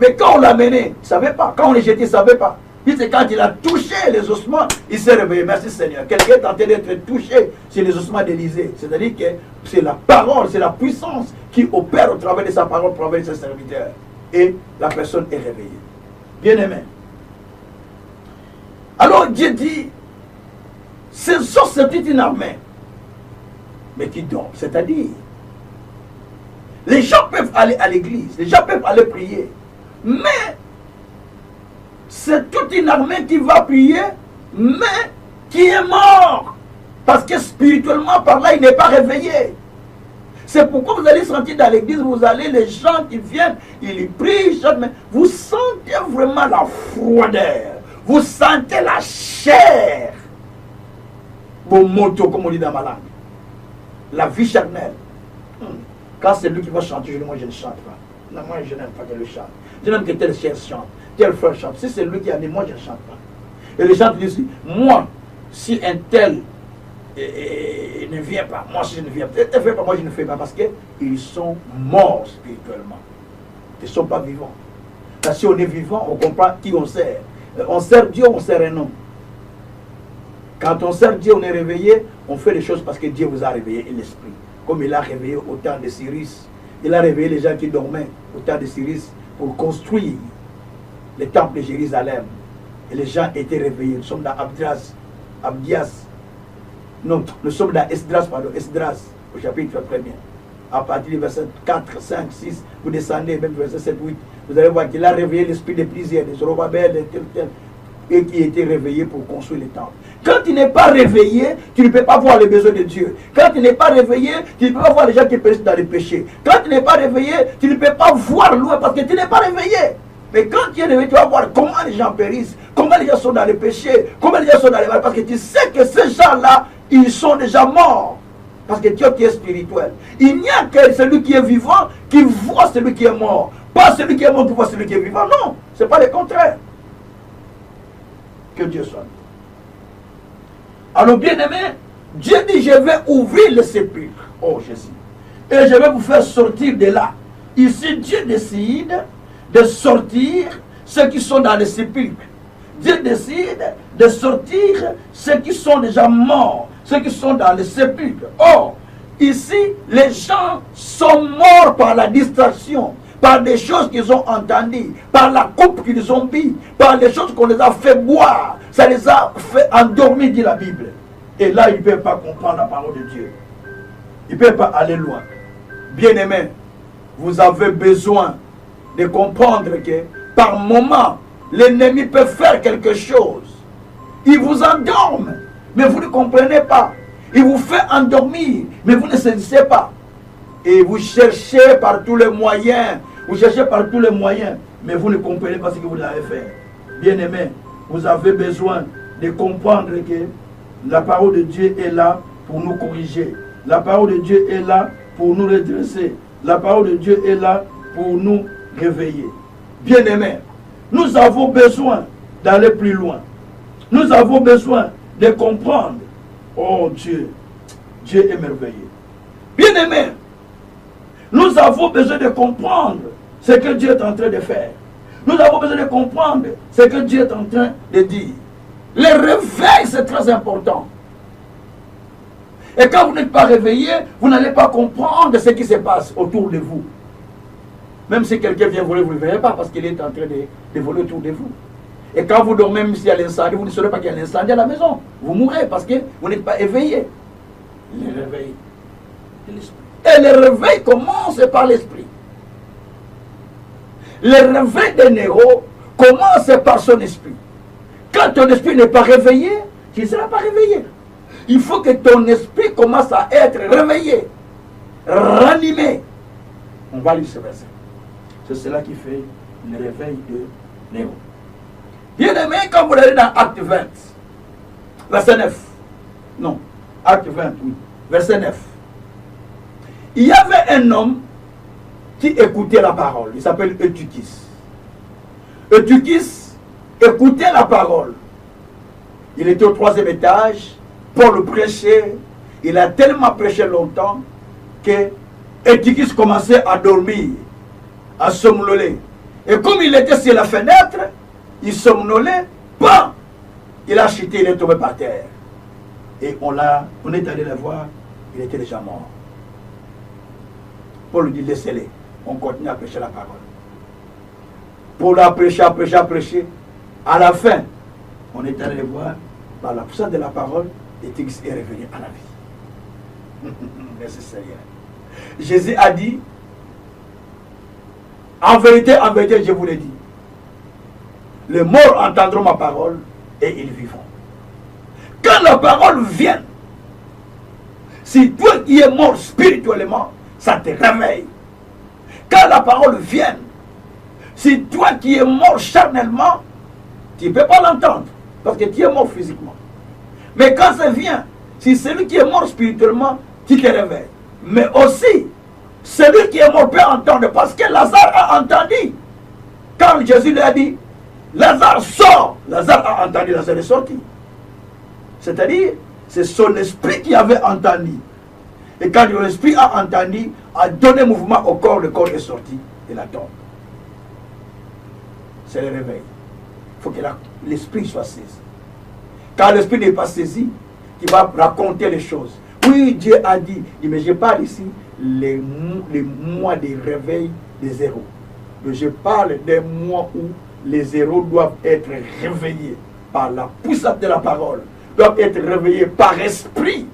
Mais quand on l'a mené, il ne savait pas. Quand on l'a jeté, il ne savait pas. C'est quand il a touché les ossements, il s'est réveillé. Merci Seigneur. Quelqu'un est en train d'être touché sur les ossements d'Élysée. C'est-à-dire que c'est la parole, c'est la puissance qui opère au travers de sa parole, au travers de ses serviteurs. Et la personne est réveillée. Bien-aimé. Alors Dieu dit, c'est une armée, mais qui dort. C'est-à-dire, les gens peuvent aller à l'église, les gens peuvent aller prier, mais c'est toute une armée qui va prier, mais qui est mort. Parce que spirituellement, par là, il n'est pas réveillé. C'est pourquoi vous allez sentir dans l'église, vous allez, les gens qui viennent, ils y prient, mais vous sentez vraiment la froideur. Vous sentez la chair. Bon moto, comme on dit dans ma langue. La vie charnelle. Quand c'est lui qui va chanter, je dis, moi je ne chante pas. Non, moi je n'aime pas qu'elle le chante. Je n'aime que tel cher chante, tel frère chante. Si c'est lui qui a dit, moi je ne chante pas. Et les gens disent, moi, si un tel ne vient pas, moi si je ne viens pas, moi je ne fais pas, parce qu'ils sont morts spirituellement. Ils ne sont pas vivants. Parce que si on est vivant, on comprend qui on sert. On sert Dieu, on sert un homme. Quand on sert Dieu, on est réveillé, on fait les choses parce que Dieu vous a réveillé et l'esprit. Comme il a réveillé au temps de Cyrus. Il a réveillé les gens qui dormaient au temps de Cyrus pour construire le temple de Jérusalem. Et les gens étaient réveillés. Nous sommes dans Abdias. Non, nous sommes dans Esdras, au chapitre 1er. À partir du verset 4, 5, 6, vous descendez, même verset 7, 8. Vous allez voir qu'il a réveillé l'esprit de plusieurs, des Zorobabel, des tel, et qui étaient réveillés pour construire le temple. Quand tu n'es pas réveillé, tu ne peux pas voir les besoins de Dieu. Quand tu n'es pas réveillé, tu ne peux pas voir les gens qui périssent dans le péché. Quand tu n'es pas réveillé, tu ne peux pas voir loin parce que tu n'es pas réveillé. Mais quand tu es réveillé, tu vas voir comment les gens périssent, comment les gens sont dans le péché, comment les gens sont dans les mal, parce que tu sais que ces gens-là, ils sont déjà morts. Parce que Dieu qui est spirituel. Il n'y a que celui qui est vivant qui voit celui qui est mort. Pas celui qui est mort qui voit celui qui est vivant. Non, ce n'est pas le contraire. Que Dieu soit. Alors bien aimé, Dieu dit, je vais ouvrir le sépulcre. Oh Jésus. Et je vais vous faire sortir de là. Ici, Dieu décide de sortir ceux qui sont dans le sépulcre. Dieu décide de sortir ceux qui sont déjà morts, ceux qui sont dans le sépulcre. Or, ici, les gens sont morts par la distraction, par des choses qu'ils ont entendues, par la coupe qu'ils ont bu, par les choses qu'on les a fait boire. Ça les a fait endormir, dit la Bible. Et là, ils ne peuvent pas comprendre la parole de Dieu. Ils ne peuvent pas aller loin. Bien-aimés, vous avez besoin de comprendre que par moment, l'ennemi peut faire quelque chose. Il vous endorme, mais vous ne comprenez pas. Il vous fait endormir, mais vous ne saisissez pas. Et vous cherchez par tous les moyens, mais vous ne comprenez pas ce que vous avez fait. Bien-aimés, vous avez besoin de comprendre que la parole de Dieu est là pour nous corriger. La parole de Dieu est là pour nous redresser. La parole de Dieu est là pour nous réveiller. Bien-aimés, nous avons besoin d'aller plus loin. Nous avons besoin de comprendre. Oh Dieu, Dieu est merveilleux. Bien-aimés, nous avons besoin de comprendre ce que Dieu est en train de faire. Nous avons besoin de comprendre ce que Dieu est en train de dire. Le réveil, c'est très important. Et quand vous n'êtes pas réveillé, vous n'allez pas comprendre ce qui se passe autour de vous. Même si quelqu'un vient voler, vous ne le verrez pas parce qu'il est en train de voler autour de vous. Et quand vous dormez, même s'il y a l'incendie, vous ne saurez pas qu'il y a l'incendie à la maison. Vous mourrez parce que vous n'êtes pas éveillé. Le réveil de l'esprit. Et le réveil commence par l'esprit. Le réveil de Néro commence par son esprit. Quand ton esprit n'est pas réveillé, tu ne seras pas réveillé. Il faut que ton esprit commence à être réveillé, ranimé. On va lire ce verset. C'est cela qui fait le réveil de Néro. Bien aimé, quand vous allez dans Acte 20, verset 9. Non, Acte 20, oui, verset 9. Il y avait un homme qui écoutait la parole. Il s'appelle Eutychus. Eutychus écoutait la parole. Il était au 3e étage. Paul prêchait. Il a tellement prêché longtemps que Eutychus commençait à dormir, à somnoler. Et comme il était sur la fenêtre, il somnolait, bam, il a chuté, il est tombé par terre. Et on est allé le voir, il était déjà mort. Paul lui dit, laissez-les. On continue à prêcher la parole. Paul a prêché, a prêché, a prêché. À la fin, on est allé le voir, par la puissance de la parole, Eutychus est revenu à la vie. Merci Seigneur. Jésus a dit, en vérité, je vous l'ai dit, les morts entendront ma parole et ils vivront. Quand la parole vient, si toi qui es mort spirituellement, ça te réveille. Quand la parole vient, si toi qui es mort charnellement, tu ne peux pas l'entendre parce que tu es mort physiquement. Mais quand ça vient, si celui qui est mort spirituellement, tu te réveilles. Mais aussi, celui qui est mort peut entendre parce que Lazare a entendu. Quand Jésus lui a dit, Lazare sort, Lazare a entendu, Lazare est sorti. C'est-à-dire, c'est son esprit qui avait entendu. Et quand l'esprit a entendu, a donné mouvement au corps, le corps est sorti de la tombe. C'est le réveil. Il faut que l'esprit soit saisi. Quand l'esprit n'est pas saisi, il va raconter les choses. Oui, Dieu a dit, mais je parle ici les mois de réveil des héros. Mais je parle des mois où les héros doivent être réveillés par la puissance de la parole, doivent être réveillés par esprit.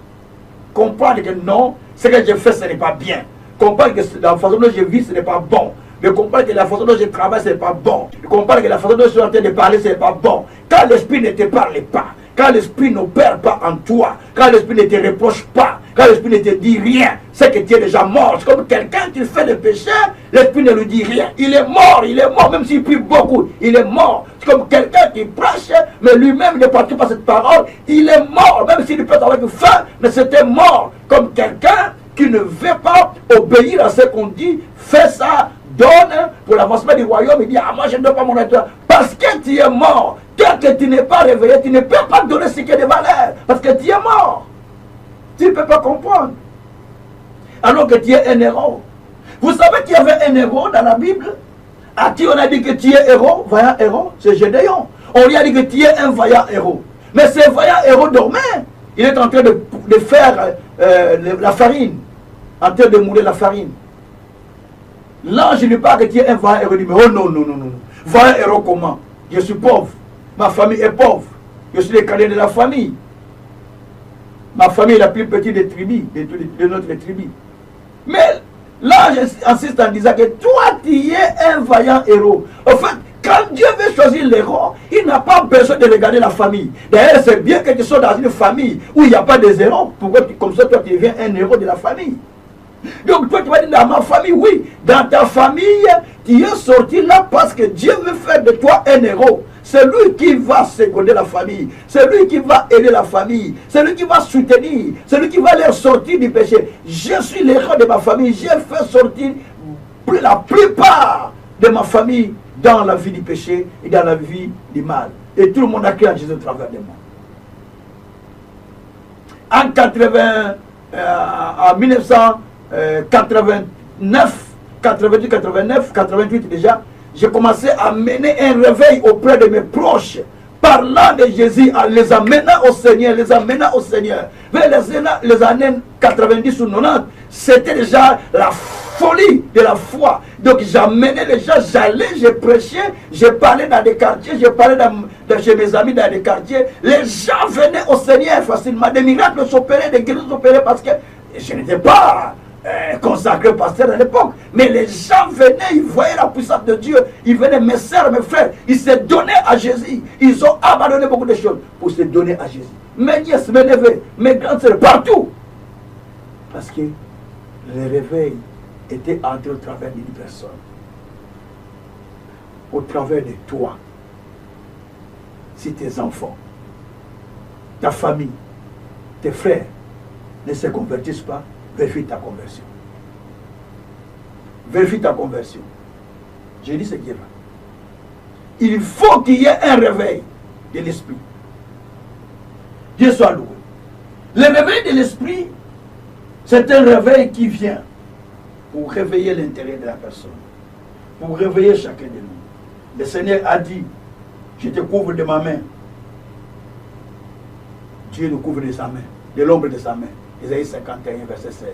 Comprendre que non, ce que je fais, ce n'est pas bien. Comprendre que la façon dont je vis, ce n'est pas bon. De comprendre que la façon dont je travaille, ce n'est pas bon. De comprendre que la façon dont je suis en train de parler, ce n'est pas bon. Quand l'esprit ne te parle pas, quand l'esprit n'opère pas en toi, quand l'esprit ne te reproche pas, quand l'esprit ne te dit rien, c'est que tu es déjà mort. C'est comme quelqu'un qui fait le péché, l'esprit ne lui dit rien. Il est mort, même s'il prie beaucoup, il est mort. C'est comme quelqu'un qui prêche, mais lui-même ne pratique pas cette parole, il est mort, même s'il peut avec faim, mais c'était mort. Comme quelqu'un qui ne veut pas obéir à ce qu'on dit, fais ça, donne pour l'avancement du royaume. Il dit, ah, moi je ne dois pas mon être. Parce que tu es mort. Tant que tu n'es pas réveillé, tu ne peux pas donner ce qui est de valeur. Parce que tu es mort. Tu ne peux pas comprendre. Alors que tu es un héros. Vous savez qu'il y avait un héros dans la Bible à qui on a dit que tu es héros, vaillant héros, c'est Gédéon. On lui a dit que tu es un vaillant héros. Mais ce vaillant héros dormait. Il est en train de faire la farine. En train de mouler la farine. L'ange ne dit pas que tu es un vaillant héros. Il dit, mais oh non, non, non, non. Vaillant héros comment? Je suis pauvre. Ma famille est pauvre. Je suis le cadet de la famille. Ma famille est la plus petite des tribus, de notre tribu. Mais l'ange insiste en disant que toi, tu es un vaillant héros. En fait, quand Dieu veut choisir l'héros, il n'a pas besoin de regarder la famille. D'ailleurs, c'est bien que tu sois dans une famille où il n'y a pas de héros. Pourquoi, comme ça, toi, tu deviens un héros de la famille. Donc, toi, tu vas dire, dans ma famille, oui. Dans ta famille, tu es sorti là parce que Dieu veut faire de toi un héros. C'est lui qui va seconder la famille. C'est lui qui va aider la famille. C'est lui qui va soutenir. C'est lui qui va les sortir du péché. Je suis l'héros de ma famille. J'ai fait sortir la plupart de ma famille dans la vie du péché et dans la vie du mal. Et tout le monde a cru à Jésus au travers de moi. En 1989, 88, 89, 88 déjà, j'ai commencé à mener un réveil auprès de mes proches, parlant de Jésus, en les amenant au Seigneur, Vers les années 90 ou 90, c'était déjà la folie de la foi. Donc j'amenais les gens, j'allais, je prêchais, je parlais dans des quartiers, je parlais chez mes amis dans des quartiers. Les gens venaient au Seigneur facilement. Des miracles s'opéraient, des guérisons s'opéraient parce que je n'étais pas consacré pasteur à l'époque. Mais les gens venaient, ils voyaient la puissance de Dieu. Ils venaient, mes sœurs, mes frères, ils se donnaient à Jésus. Ils ont abandonné beaucoup de choses pour se donner à Jésus. Mes nièces, mes neveux, mes grandes sœurs, partout. Parce que le réveil était entré au travers d'une personne. Au travers de toi. Si tes enfants, ta famille, tes frères ne se convertissent pas, vérifie ta conversion. Vérifie ta conversion. J'ai dit ce qui est là. Il faut qu'il y ait un réveil de l'esprit. Dieu soit loué. Le réveil de l'esprit, c'est un réveil qui vient pour réveiller l'intérêt de la personne, pour réveiller chacun de nous. Le Seigneur a dit, je te couvre de ma main. Dieu nous couvre de sa main, de l'ombre de sa main. Isaïe 51, verset 16.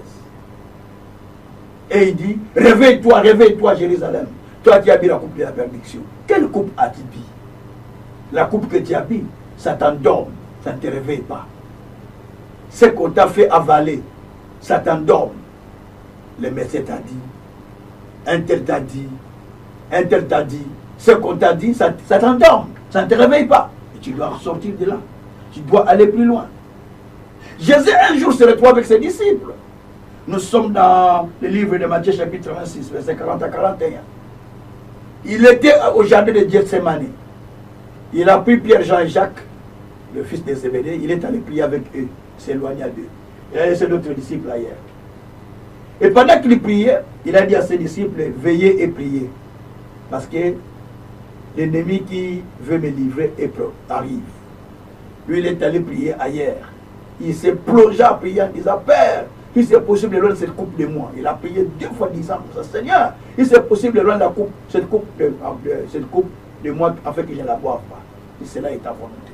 Et il dit, réveille-toi, réveille-toi, Jérusalem. Toi qui as bu la coupe de la perdition. Quelle coupe as-tu bu? La coupe que tu as bu, ça t'endorme, ça ne te réveille pas. Ce qu'on t'a fait avaler, ça t'endorme. Le médecin t'a dit, un tel t'a dit, un tel t'a dit. Ce qu'on t'a dit, ça t'endorme, ça ne te réveille pas. Et tu dois ressortir de là. Tu dois aller plus loin. Jésus un jour se retrouve avec ses disciples. Nous sommes dans le livre de Matthieu chapitre 26, verset 40 à 41. Il était au jardin de Gethsemane. Il a pris Pierre, Jean et Jacques, le fils de Zébédée. Il est allé prier avec eux, s'éloigner d'eux. Il a laissé d'autres disciples ailleurs. Et pendant qu'il priait, il a dit à ses disciples, veillez et priez. Parce que l'ennemi qui veut me livrer arrive. Lui, il est allé prier ailleurs. Il s'est plongé à prier en disant, Père, si c'est possible, loin de cette coupe de moi. Il a prié 2 fois 10 ans pour ça. Seigneur, si c'est possible, loin de la coupe, cette coupe de moi, afin que je ne la boive pas. Et cela est ta volonté.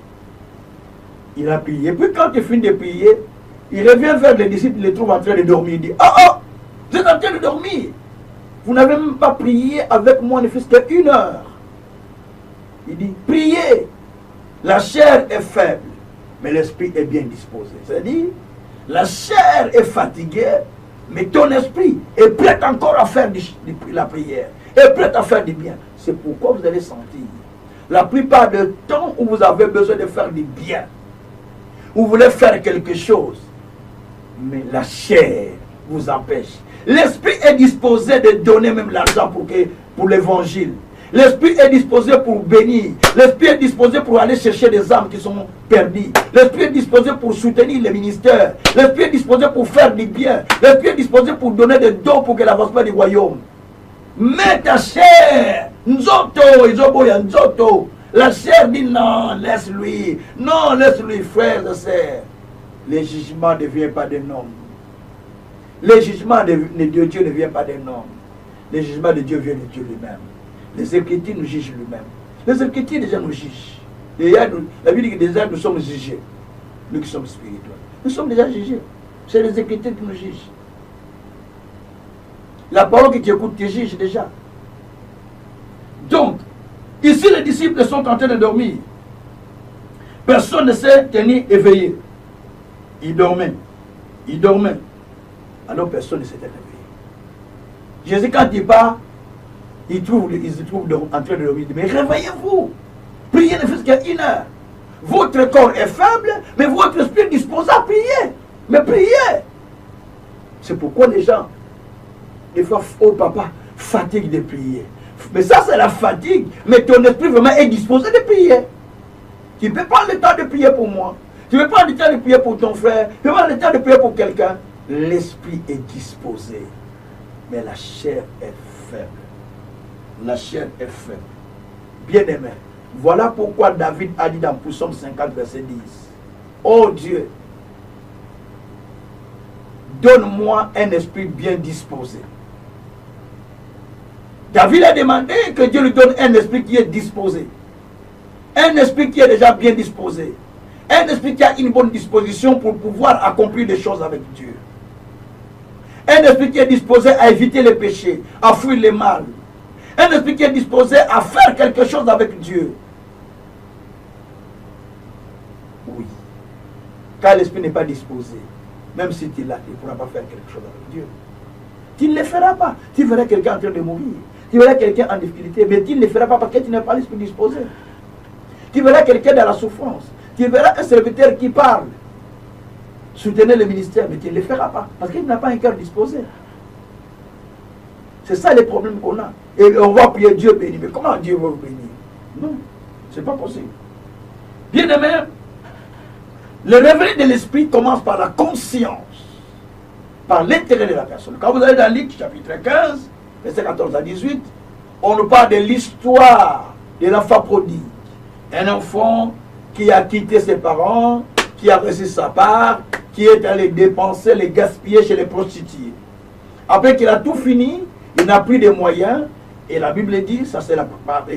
Il a prié. Et puis quand il finit de prier, il revient vers les disciples, il les trouve en train de dormir. Il dit, vous êtes en train de dormir. Vous n'avez même pas prié avec moi, ne fût-ce qu'1 heure. Il dit, priez. La chair est faible, mais l'esprit est bien disposé. C'est-à-dire, la chair est fatiguée, mais ton esprit est prêt encore à faire la prière, est prêt à faire du bien. C'est pourquoi vous allez sentir, la plupart du temps où vous avez besoin de faire du bien, vous voulez faire quelque chose, mais la chair vous empêche. L'esprit est disposé de donner même l'argent pour l'évangile. L'esprit est disposé pour bénir. L'esprit est disposé pour aller chercher des âmes qui sont perdues. L'esprit est disposé pour soutenir les ministères. L'esprit est disposé pour faire du bien. L'esprit est disposé pour donner des dons pour que l'avancement du royaume. Mais ta chair, nzoto, izoboya, nzoto. La chair dit non, laisse-lui. Non, laisse-lui, frères et sœurs. Le jugement ne vient pas d'un homme. Le jugement de Dieu ne vient pas d'un homme. Le jugement de Dieu vient de Dieu lui-même. Les Écritures nous jugent lui-même. Les Écritures déjà nous jugent. La Bible dit que déjà nous sommes jugés. Nous qui sommes spirituels. Nous sommes déjà jugés. C'est les Écritures qui nous jugent. La parole que tu écoutes te juge déjà. Donc, ici les disciples sont en train de dormir. Personne ne s'est tenu éveillé. Ils dormaient. Ils dormaient. Alors personne ne s'était réveillé. Jésus, quand il part, ils se trouvent en train de dormir. Mais réveillez-vous. Priez ne fût-ce qu'une heure. Votre corps est faible, mais votre esprit est disposé à prier. Mais priez. C'est pourquoi les gens, des fois, oh papa, fatigue de prier. Mais ça, c'est la fatigue. Mais ton esprit vraiment est disposé de prier. Tu peux prendre le temps de prier pour moi. Tu peux prendre le temps de prier pour ton frère. Tu peux prendre le temps de prier pour quelqu'un. L'esprit est disposé. Mais la chair est faible. La chair est faible. Bien-aimé, voilà pourquoi David a dit dans Psaume 50, verset 10. Oh Dieu, donne-moi un esprit bien disposé. David a demandé que Dieu lui donne un esprit qui est disposé. Un esprit qui est déjà bien disposé. Un esprit qui a une bonne disposition pour pouvoir accomplir des choses avec Dieu. Un esprit qui est disposé à éviter les péchés, à fuir le mal. Un esprit qui est disposé à faire quelque chose avec Dieu. Oui. Car l'esprit n'est pas disposé, même si tu l'as, tu ne pourras pas faire quelque chose avec Dieu. Tu ne le feras pas. Tu verras quelqu'un en train de mourir. Tu verras quelqu'un en difficulté, mais tu ne le feras pas parce que tu n'as pas l'esprit disposé. Tu verras quelqu'un dans la souffrance. Tu verras un serviteur qui parle. Soutenez le ministère, mais tu ne le feras pas parce qu'il n'a pas un cœur disposé. C'est ça les problèmes qu'on a. Et on va prier Dieu béni. Mais comment Dieu va vous bénir? Non, ce n'est pas possible. Bien aimé, le réveil de l'esprit commence par la conscience, par l'intérêt de la personne. Quand vous allez dans Luc chapitre 15, verset 14 à 18, on nous parle de l'histoire de l'enfant prodigue. Un enfant qui a quitté ses parents, qui a reçu sa part, qui est allé dépenser, les gaspiller chez les prostituées. Après qu'il a tout fini, il n'a plus de moyens. Et la Bible dit, ça c'est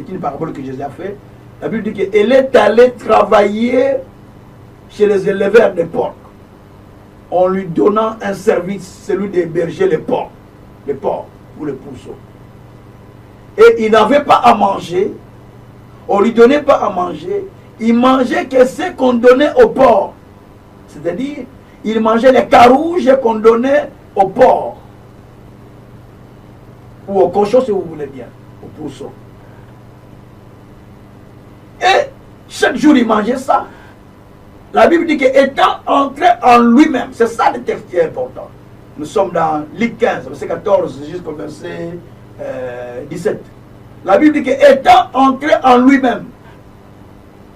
une parabole que Jésus a fait, la Bible dit qu'elle est allée travailler chez les éleveurs de porcs, en lui donnant un service, celui d'héberger les porcs ou les pourceaux. Et il n'avait pas à manger, on ne lui donnait pas à manger, il mangeait que ce qu'on donnait aux porcs. C'est-à-dire, il mangeait les carouges qu'on donnait aux porcs. Ou au cochon si vous voulez bien, au pourceau. Et chaque jour il mangeait ça. La Bible dit qu'étant entré en lui-même, c'est ça le texte qui est important. Nous sommes dans Luc 15, verset 14 jusqu'au verset 17. La Bible dit qu'étant entré en lui-même,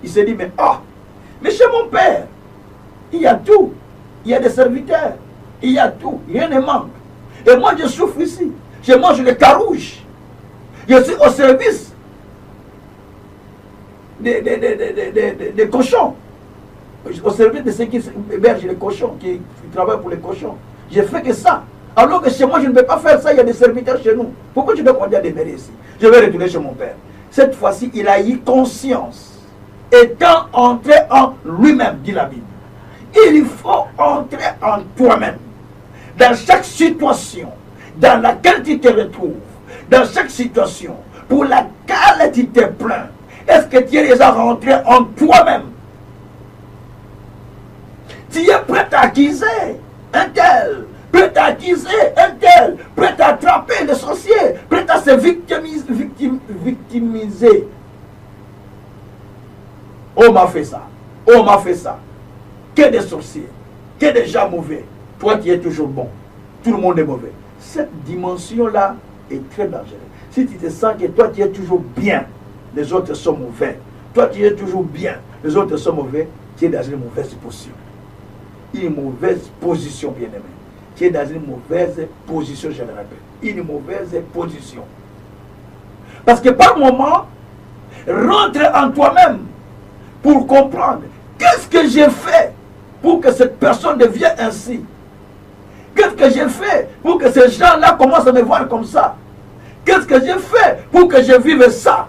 il s'est dit, mais chez mon père, il y a tout. Il y a des serviteurs, il y a tout, rien ne manque. Et moi je souffre ici. Je mange les carouges. Je suis au service des cochons. Au service de ceux qui hébergent les cochons, qui travaillent pour les cochons. Je fais que ça. Alors que chez moi, je ne peux pas faire ça. Il y a des serviteurs chez nous. Pourquoi je dois continuer à demeurer ici? Je vais retourner chez mon père. Cette fois-ci, il a eu conscience. Étant entré en lui-même, dit la Bible. Il faut entrer en toi-même. Dans chaque situation dans laquelle tu te retrouves, dans chaque situation pour laquelle tu te plains, est-ce que tu es déjà rentré en toi-même? Tu es prêt à accuser un tel, prêt à accuser un tel, prêt à attraper les sorciers, prêt à se victimiser. On m'a fait ça, on m'a fait ça. que des sorciers, que des gens mauvais. Toi, tu es toujours bon. Tout le monde est mauvais. Cette dimension-là est très dangereuse. Si tu te sens que toi, tu es toujours bien, les autres sont mauvais. Toi, tu es toujours bien, les autres sont mauvais, tu es dans une mauvaise position. Une mauvaise position, bien-aimé. Tu es dans une mauvaise position, je le rappelle. Une mauvaise position. Parce que par moment, rentre en toi-même pour comprendre qu'est-ce que j'ai fait pour que cette personne devienne ainsi. Qu'est-ce que j'ai fait pour que ces gens-là commencent à me voir comme ça? Qu'est-ce que j'ai fait pour que je vive ça?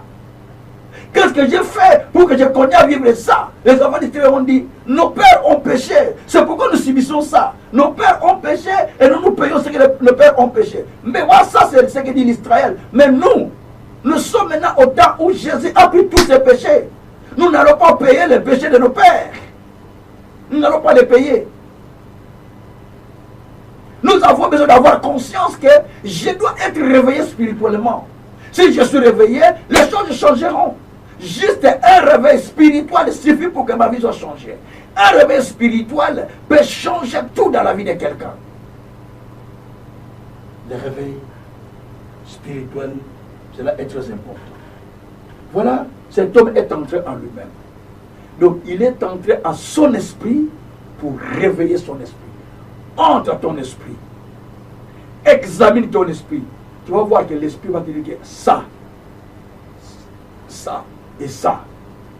Qu'est-ce que j'ai fait pour que je connaisse à vivre ça? Les enfants d'Israël ont dit, nos pères ont péché. C'est pourquoi nous subissons ça. Nos pères ont péché et nous payons ce que nos pères ont péché. Mais voilà, ça c'est ce que dit l'Israël. Mais nous sommes maintenant au temps où Jésus a pris tous ses péchés. Nous n'allons pas payer les péchés de nos pères. Nous n'allons pas les payer. Nous avons besoin d'avoir conscience que je dois être réveillé spirituellement. Si je suis réveillé, les choses changeront. Juste un réveil spirituel suffit pour que ma vie soit changée. Un réveil spirituel peut changer tout dans la vie de quelqu'un. Le réveil spirituel, cela est très important. Voilà, cet homme est entré en lui-même. Donc il est entré en son esprit pour réveiller son esprit. Entre à ton esprit. Examine ton esprit. Tu vas voir que l'esprit va te dire que ça, et ça,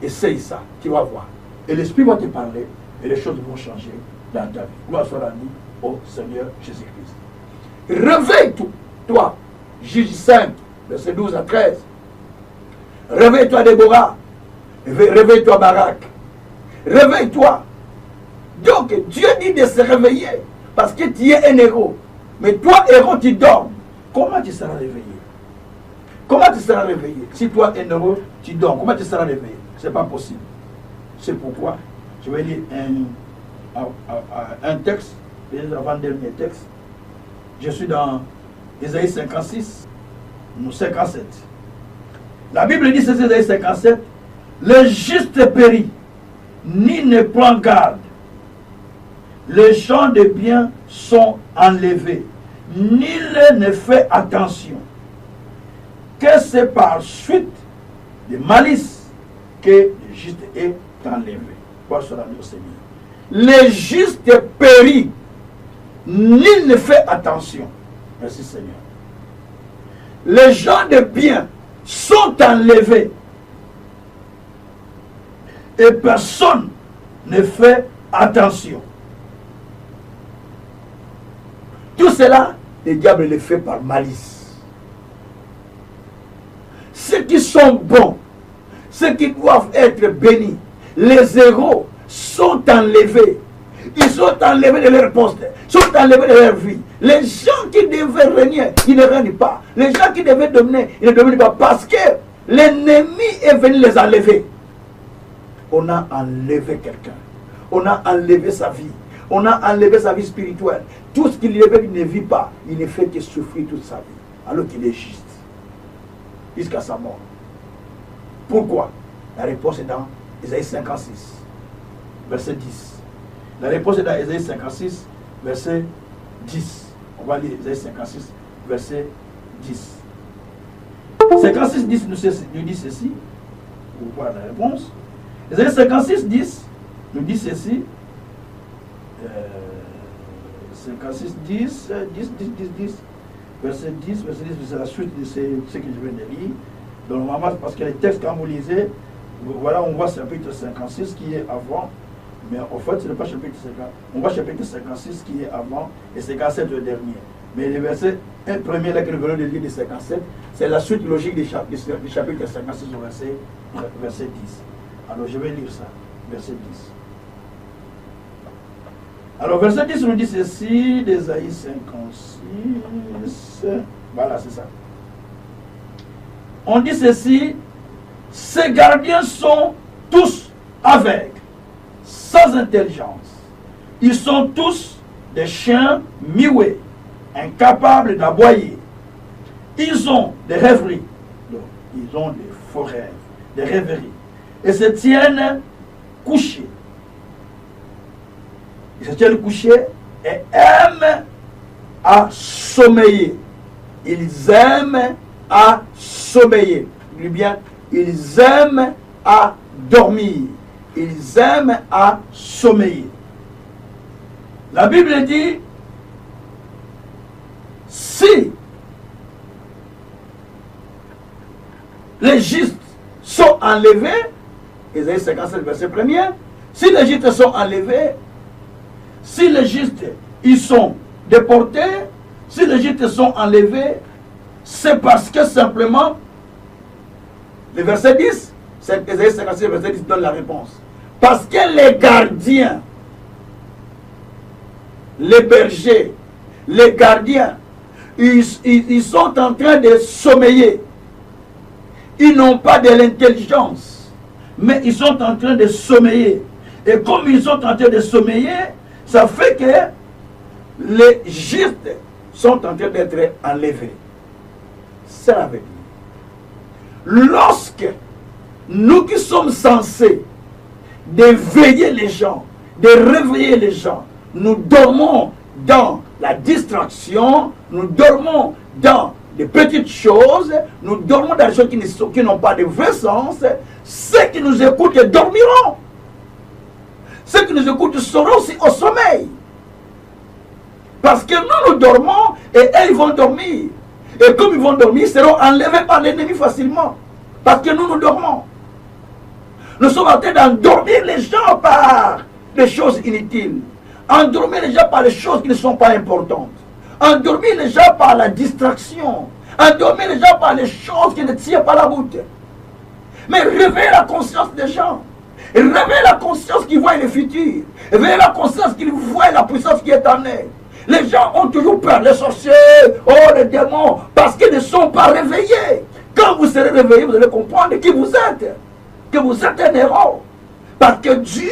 et c'est ça. Tu vas voir. Et l'esprit va te parler et les choses vont changer dans ta vie. Gloire soit rendue au Seigneur Jésus-Christ. Réveille-toi, Juge 5, verset 12 à 13. Réveille-toi, Déborah. Réveille-toi, Barak. Réveille-toi. Donc, Dieu dit de se réveiller parce que tu es un héros. Mais toi, héros, tu dors. Comment tu seras réveillé? Comment tu seras réveillé? Si toi, un héros, tu dors, comment tu seras réveillé? Ce n'est pas possible. C'est pourquoi je vais lire un texte, avant-dernier texte. Je suis dans Ésaïe 56, 57. La Bible dit, c'est Ésaïe 57, le juste périt, ni ne prend garde. Les gens de bien sont enlevés. Nul ne fait attention. Que c'est par suite de malice que le juste est enlevé. Le juste périt. Nul ne fait attention. Merci Seigneur. Les gens de bien sont enlevés. Et personne ne fait attention. Tout cela, le diable le fait par malice. Ceux qui sont bons, ceux qui doivent être bénis, les héros sont enlevés. Ils sont enlevés de leur poste, sont enlevés de leur vie. Les gens qui devaient régner, ils ne règnent pas. Les gens qui devaient dominer, ils ne dominent pas parce que l'ennemi est venu les enlever. On a enlevé quelqu'un. On a enlevé sa vie. On a enlevé sa vie spirituelle. Tout ce qu'il ne vit pas, il ne fait que souffrir toute sa vie. Alors qu'il est juste. Jusqu'à sa mort. Pourquoi? La réponse est dans Ésaïe 56, verset 10. La réponse est dans Ésaïe 56, verset 10. On va lire Ésaïe 56, verset 10. 56, 10 nous dit ceci. Pour voir la réponse. Ésaïe 56, 10 nous dit ceci. 56, 10, 10, 10, 10, 10. Verset 10, verset 10, c'est la suite de ce que je viens de lire. Donc, normalement, parce que les textes, quand vous lisez, voilà, on voit chapitre 56 qui est avant. Mais en fait, ce n'est pas chapitre 50. On voit chapitre 56 qui est avant et 57 le dernier. Mais le verset, un premier là que nous venons de lire de 57, c'est la suite logique du chapitre 56 au verset 10. Alors, je vais lire ça, verset 10. Alors, verset 10 nous dit ceci, d'Ésaïe 56. Voilà, c'est ça. On dit ceci, ces gardiens sont tous aveugles, sans intelligence. Ils sont tous des chiens muets, incapables d'aboyer. Ils ont des rêveries, donc ils ont des faux rêves, des rêveries, et se tiennent couchés. Ils se tiennent couchés et aiment à sommeiller. Ils aiment à sommeiller. Dis bien, ils aiment à dormir. Ils aiment à sommeiller. La Bible dit, si les justes sont enlevés, Ésaïe 57, verset 1er, si les justes sont enlevés, si les justes ils sont déportés, si les justes sont enlevés, c'est parce que simplement, le verset 10, c'est Ésaïe 57, verset 10 donne la réponse. Parce que les gardiens, les bergers, les gardiens, ils sont en train de sommeiller. Ils n'ont pas de l'intelligence, mais ils sont en train de sommeiller. Et comme ils sont en train de sommeiller, ça fait que les justes sont en train d'être enlevés. Ça veut dire, lorsque nous qui sommes censés de veiller les gens, de réveiller les gens, nous dormons dans la distraction, nous dormons dans des petites choses, nous dormons dans des choses qui n'ont pas de vrai sens. Ceux qui nous écoutent dormiront. Ceux qui nous écoutent seront aussi au sommeil. Parce que nous dormons et eux ils vont dormir. Et comme ils vont dormir, ils seront enlevés par l'ennemi facilement. Parce que nous dormons. Nous sommes en train d'endormir les gens par des choses inutiles. Endormir les gens par les choses qui ne sont pas importantes. Endormir les gens par la distraction. Endormir les gens par les choses qui ne tiennent pas la route. Mais réveiller la conscience des gens. Réveiller la conscience qui voit le futur. Réveiller la conscience qui voit la puissance qui est en eux. Les gens ont toujours peur, les sorciers, oh les démons, parce qu'ils ne sont pas réveillés. Quand vous serez réveillés, vous allez comprendre qui vous êtes. Que vous êtes un héros. Parce que Dieu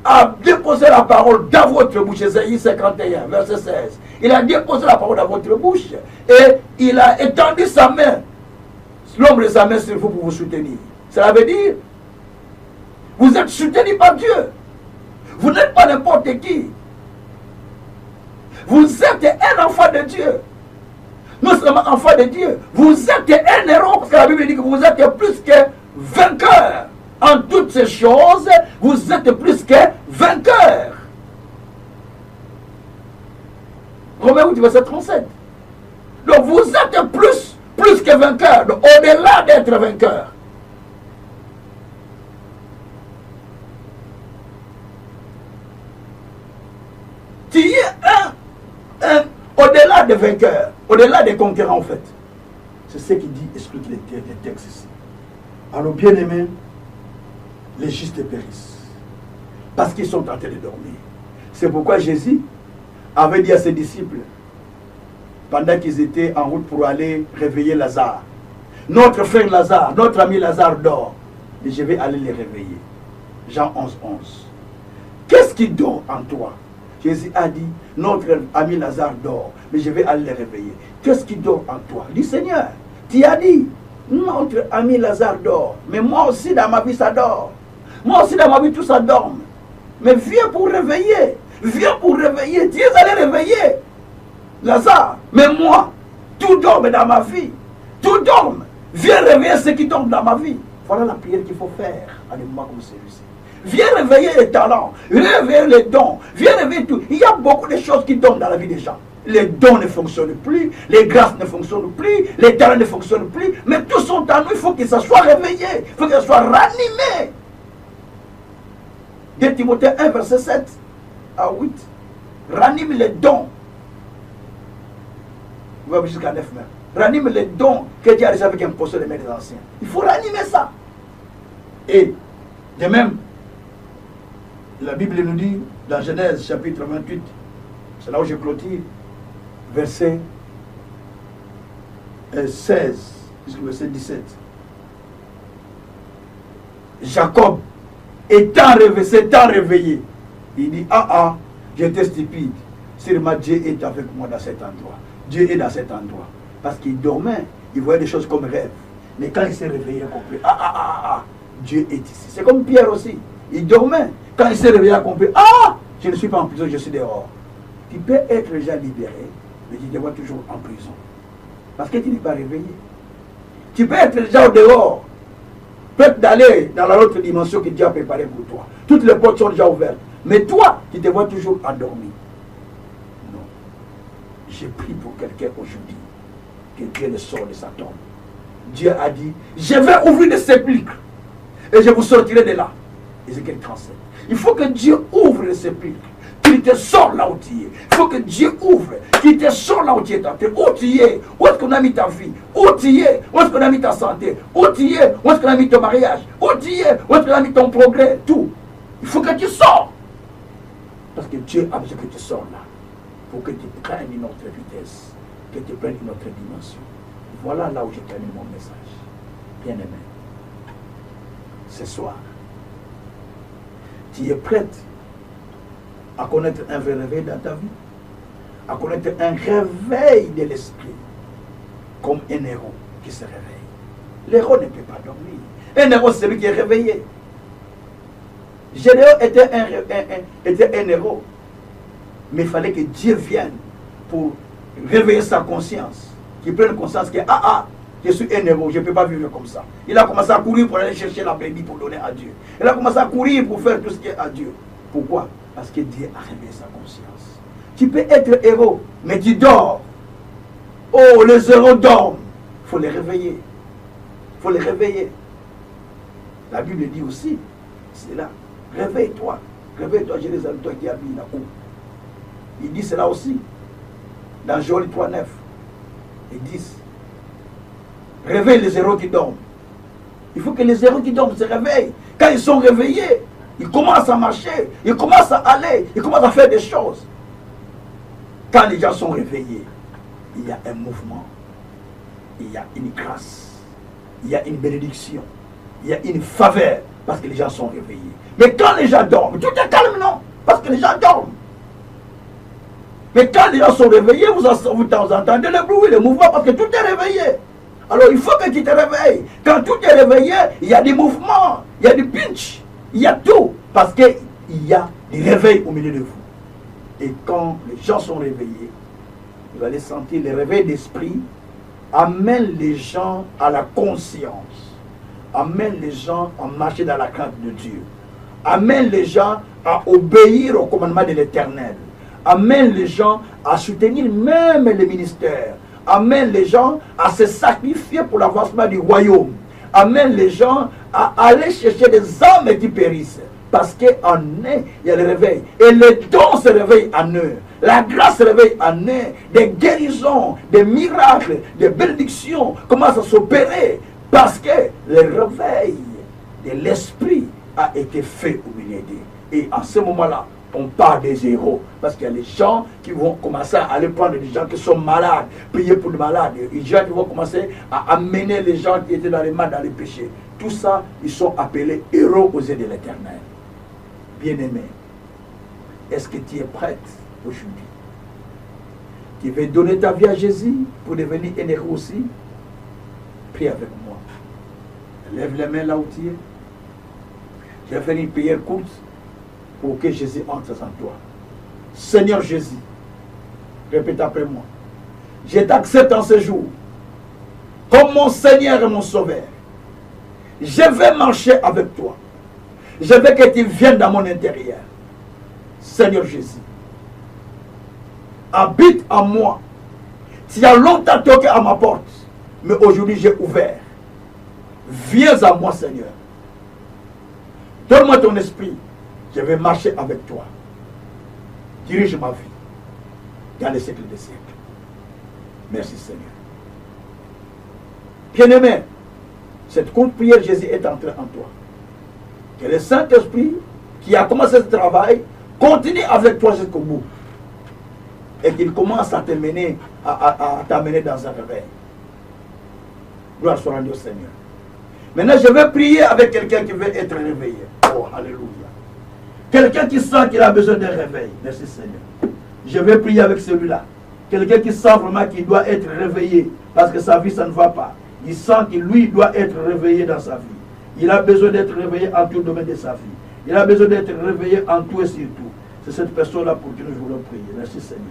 a déposé la parole dans votre bouche. Ésaïe 51, verset 16. Il a déposé la parole dans votre bouche. Et il a étendu sa main. L'ombre de sa main sur vous pour vous soutenir. Cela veut dire, vous êtes soutenu par Dieu. Vous n'êtes pas n'importe qui. Vous êtes un enfant de Dieu. Non seulement enfant de Dieu, vous êtes un héros. Parce que la Bible dit que vous êtes plus que vainqueur. En toutes ces choses, vous êtes plus que vainqueur. Romains 8, verset 37. Donc vous êtes plus que vainqueur. Au-delà d'être vainqueur. Tu es au-delà des vainqueurs, au-delà des conquérants en fait. C'est ce qui dit, explique les textes ici. Alors bien aimés, les justes périssent. Parce qu'ils sont en train de dormir. C'est pourquoi Jésus avait dit à ses disciples, pendant qu'ils étaient en route pour aller réveiller Lazare, notre frère Lazare, notre ami Lazare dort, et je vais aller les réveiller. Jean 11, 11. Qu'est-ce qui dort en toi? Jésus a dit, notre ami Lazare dort, mais je vais aller les réveiller. Qu'est-ce qui dort en toi? Dis Seigneur, tu as dit, notre ami Lazare dort, mais moi aussi dans ma vie ça dort. Moi aussi dans ma vie tout ça dort. Mais viens pour réveiller, viens pour réveiller, tu es allé réveiller Lazare, mais moi, tout dorme dans ma vie, tout dorme. Viens réveiller ceux qui dorment dans ma vie. Voilà la prière qu'il faut faire à des moments comme celui-ci. Viens réveiller les talents, réveiller les dons, viens réveiller tout. Il y a beaucoup de choses qui dorment dans la vie des gens. Les dons ne fonctionnent plus, les grâces ne fonctionnent plus, les talents ne fonctionnent plus, mais tous sont en nous, il faut que ça soit réveillé, il faut que ça soit ranimé. 2 Timothée 1, verset 7 à 8. Ranime les dons. On va jusqu'à 9 même. Ranime les dons que Dieu a reçus avec un poste de mains des anciens. Il faut ranimer ça. Et de même, la Bible nous dit dans Genèse chapitre 28, c'est là où je clôture, verset 16 jusqu'au verset 17. Jacob, s'étant réveillé, il dit, j'étais stupide. Sûrement Dieu est avec moi dans cet endroit. Dieu est dans cet endroit. Parce qu'il dormait, il voyait des choses comme rêve. Mais quand il s'est réveillé, il a compris, Dieu est ici. C'est comme Pierre aussi. Il dormait. Quand il s'est réveillé, il a compris, Je ne suis pas en prison, je suis dehors. Tu peux être déjà libéré, mais tu te vois toujours en prison. Parce que tu n'es pas réveillé. Tu peux être déjà au dehors. Peut-être d'aller dans l'autre dimension que Dieu a préparée pour toi. Toutes les portes sont déjà ouvertes. Mais toi, tu te vois toujours endormi. Non. J'ai pris pour quelqu'un aujourd'hui que Dieu le sort de sa tombe. Dieu a dit, je vais ouvrir des sépulcres et je vous sortirai de là. Ézéchiel 37. Il faut que Dieu ouvre les sépulcres, qu'il te sort là où tu es. Il faut que Dieu ouvre, qu'il te sort là où tu es. Où tu es, où est-ce qu'on a mis ta vie, où tu es, où est-ce qu'on a mis ta santé, où tu es, où est-ce qu'on a mis ton mariage, où tu es, où est-ce qu'on a mis ton progrès, tout. Il faut que tu sors. Parce que Dieu a besoin que tu sors là, pour que tu prennes une autre vitesse, que tu prennes une autre dimension. Voilà là où je termine mon message. Bien-aimé, ce soir, tu es prête à connaître un vrai réveil dans ta vie, à connaître un réveil de l'esprit, comme un héros qui se réveille. L'héros ne peut pas dormir. Un héros, c'est celui qui est réveillé. Gédéon était un héros, mais il fallait que Dieu vienne pour réveiller sa conscience, qu'il prenne conscience que je suis un héros, je ne peux pas vivre comme ça. Il a commencé à courir pour aller chercher la bénie pour donner à Dieu. Il a commencé à courir pour faire tout ce qui est à Dieu. Pourquoi? Parce que Dieu a réveillé sa conscience. Tu peux être héros, mais tu dors. Oh, les héros dorment. Il faut les réveiller. Il faut les réveiller. La Bible dit aussi, c'est là. Réveille-toi. Réveille-toi, Jérusalem, toi qui habites la cour. Il dit cela aussi. Dans Joël 3:9 et 10. Réveille les héros qui dorment. Il faut que les héros qui dorment se réveillent. Quand ils sont réveillés, ils commencent à marcher, ils commencent à aller, ils commencent à faire des choses. Quand les gens sont réveillés, il y a un mouvement, il y a une grâce, il y a une bénédiction, il y a une faveur, parce que les gens sont réveillés. Mais quand les gens dorment, tout est calme, non? Parce que les gens dorment. Mais quand les gens sont réveillés, vous entendez le bruit, le mouvement, parce que tout est réveillé. Alors il faut que tu te réveilles. Quand tout est réveillé, il y a des mouvements, il y a des pinch, il y a tout. Parce qu'il y a des réveils au milieu de vous. Et quand les gens sont réveillés, vous allez sentir le réveil d'esprit amène les gens à la conscience, amène les gens à marcher dans la crainte de Dieu, amène les gens à obéir au commandement de l'Éternel, amène les gens à soutenir même les ministères, amène les gens à se sacrifier pour l'avancement du royaume, amène les gens à aller chercher des âmes qui périssent. Parce qu'en eux, il y a le réveil. Et les dons se réveillent en eux. La grâce se réveille en eux. Des guérisons, des miracles, des bénédictions commencent à s'opérer. Parce que le réveil de l'esprit a été fait au milieu d'eux. Et en ce moment-là, on parle des héros. Parce qu'il y a les gens qui vont commencer à aller prendre des gens qui sont malades, prier pour les malades. Les gens qui vont commencer à amener les gens qui étaient dans les mal, dans les péchés. Tout ça, ils sont appelés héros aux yeux de l'Éternel. Bien-aimé, est-ce que tu es prête aujourd'hui? Tu veux donner ta vie à Jésus pour devenir un héros aussi? Prie avec moi. Lève les mains là où tu es. Je vais faire une prière courte pour que Jésus entre en toi. Seigneur Jésus, répète après moi. Je t'accepte en ce jour comme mon Seigneur et mon Sauveur. Je vais marcher avec toi. Je veux que tu viennes dans mon intérieur. Seigneur Jésus, habite en moi. Tu as longtemps toqué à ma porte, mais aujourd'hui j'ai ouvert. Viens à moi, Seigneur. Donne-moi ton esprit. Je vais marcher avec toi. Dirige ma vie dans les siècles des siècles. Merci, Seigneur. Bien-aimé, cette courte prière, Jésus est entré en toi. Que le Saint-Esprit qui a commencé ce travail continue avec toi jusqu'au bout. Et qu'il commence à t'amener dans un réveil. Gloire soit rendue au Seigneur. Maintenant, je vais prier avec quelqu'un qui veut être réveillé. Oh, alléluia. Quelqu'un qui sent qu'il a besoin d'un réveil. Merci Seigneur. Je vais prier avec celui-là. Quelqu'un qui sent vraiment qu'il doit être réveillé. Parce que sa vie, ça ne va pas. Il sent qu'il lui doit être réveillé dans sa vie. Il a besoin d'être réveillé en tout domaine de sa vie. Il a besoin d'être réveillé en tout et sur tout. C'est cette personne-là pour qui nous voulons prier. Merci Seigneur.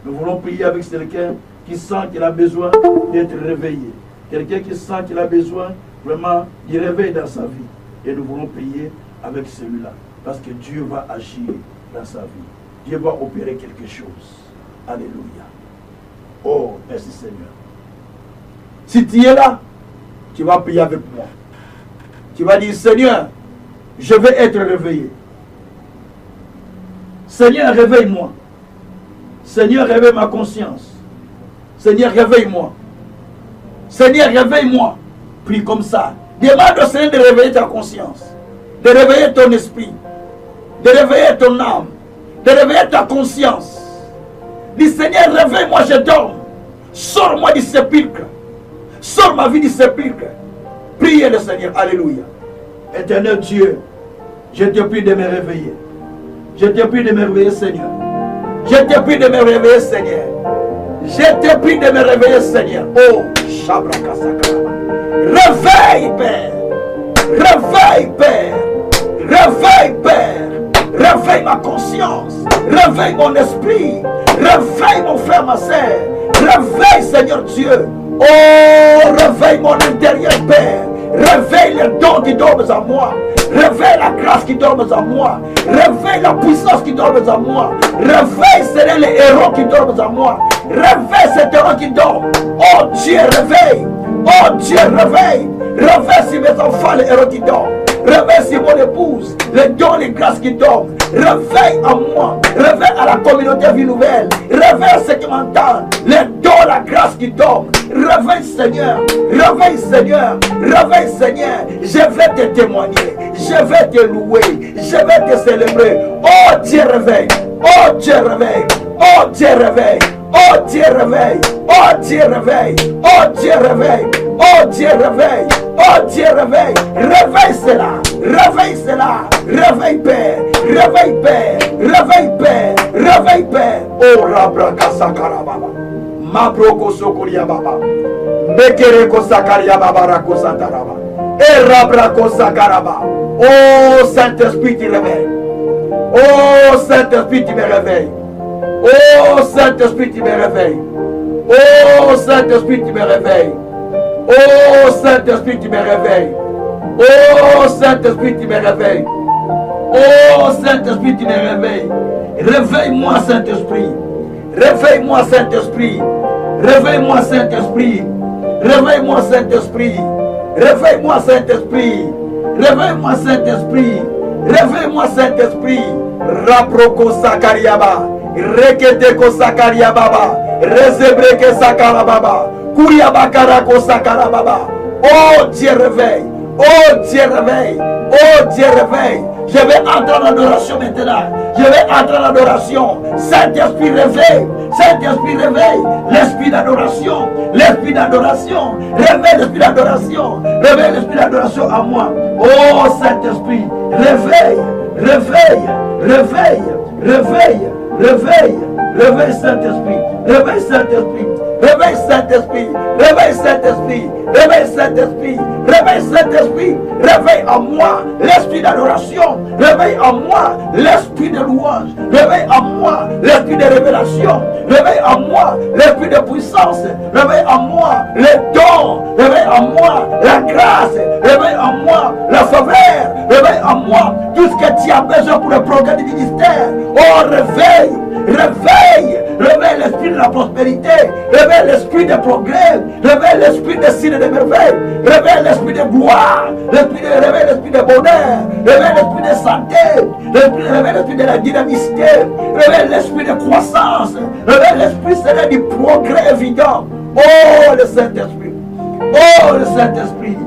Nous voulons prier avec quelqu'un qui sent qu'il a besoin d'être réveillé. Quelqu'un qui sent qu'il a besoin vraiment du réveil dans sa vie. Et nous voulons prier avec celui-là. Parce que Dieu va agir dans sa vie. Dieu va opérer quelque chose. Alléluia. Oh, merci Seigneur. Si tu es là, tu vas prier avec moi. Tu vas dire, Seigneur, je vais être réveillé. Seigneur, réveille-moi. Seigneur, réveille ma conscience. Seigneur, réveille-moi. Seigneur, réveille-moi. Prie comme ça. Demande au Seigneur de réveiller ta conscience, de réveiller ton esprit, de réveiller ton âme, de réveiller ta conscience. Dis, Seigneur, réveille-moi, je dors. Sors-moi du sépulcre. Sors ma vie du sépulcre. Priez le Seigneur. Alléluia. Éternel Dieu, je te prie de me réveiller. Je te prie de me réveiller, Seigneur. Je te prie de me réveiller, Seigneur. Je te prie de me réveiller, Seigneur. Oh, Shabrakasaka. Réveille, Père. Réveille, Père. Réveille, Père. Réveille ma conscience. Réveille mon esprit. Réveille mon frère, ma soeur. Réveille, Seigneur Dieu. Oh, réveille mon intérieur, Père. Réveille les dons qui dorment en moi. Réveille la grâce qui dorment en moi. Réveille la puissance qui dorment en moi. Réveille, Seigneur, les héros qui dorment en moi. Réveille cet héros qui dort. Oh Dieu, réveille. Oh Dieu, réveille. Réveille sur mes enfants, les héros qui dorment. Réveille sur mon épouse, les dons, les grâces qui dorment. Réveille en moi. Réveille à la communauté Vie Nouvelle. Réveille à ceux qui m'entendent. Les dons, la grâce qui dorment. Réveille, Seigneur. Réveille, Seigneur. Réveille, Seigneur. Je vais te témoigner. Je vais te louer. Je vais te célébrer. Oh Dieu, réveille. Oh Dieu, réveille. Oh Dieu, réveille. Oh Dieu, réveille. Oh Dieu, réveille. Oh Dieu, réveille. Oh Dieu, réveille. Oh Dieu, réveille. Réveille cela. Réveille cela. Réveille, Père. Réveille, Père. Réveille, Père. Réveille, Père. Oh Rabraka Baba. Mabroko Sokoria Baba. Mekereko Sakaria Baba Rako Santaraba. Et Rabrako Sakaraba. Oh Saint-Esprit, tu réveilles. Oh Saint-Esprit, tu me réveilles. Oh Saint-Esprit, tu me réveilles. Oh Saint-Esprit, tu me réveilles. Oh Saint-Esprit, tu me réveilles. Oh Saint-Esprit, tu me réveilles. Oh Saint-Esprit, tu me réveilles. Réveille-moi, Saint-Esprit. Réveille-moi, Saint-Esprit. Réveille-moi, Saint-Esprit. Réveille-moi, Saint-Esprit. Réveille-moi, Saint-Esprit. Réveille-moi, Saint-Esprit. Réveille-moi, Saint-Esprit. Raproko Sakariaba. Reketeko Sakariababa. Rezebreke Sakarababa. Kuriabakarako Sakarababa. Oh Dieu, réveille. Oh Dieu, réveille. Oh Dieu, réveille. Je vais entrer en adoration maintenant. Je vais entrer en adoration. Saint-Esprit, réveille. Saint-Esprit, réveille. L'esprit d'adoration. L'esprit d'adoration. Réveille l'esprit d'adoration. Réveille l'esprit d'adoration à moi. Oh Saint-Esprit, réveille. Réveille. Réveille. Réveille. Réveille. Réveille Saint-Esprit. Réveille Saint-Esprit. Réveille Saint-Esprit. Réveille Saint-Esprit. Réveille Saint-Esprit. Réveille Saint-Esprit. Réveille en moi l'esprit d'adoration. Réveille en moi l'esprit de louange. Réveille en moi l'esprit de révélation. Réveille en moi l'esprit de puissance. Réveille en moi les dons. Réveille en moi la grâce. Réveille en moi la faveur. Réveille en moi tout ce que tu as besoin pour le programme du ministère. Oh, réveille. Réveille. Réveille l'esprit de la prospérité. Réveille l'esprit de progrès. Réveille l'esprit de signes et de merveilles. Réveille l'esprit de gloire. Réveille l'esprit de bonheur. Réveille l'esprit de santé. Réveille l'esprit de la dynamicité. Réveille l'esprit de croissance. Réveille l'esprit, Seigneur, du progrès évident. Oh, le Saint-Esprit. Oh, le Saint-Esprit.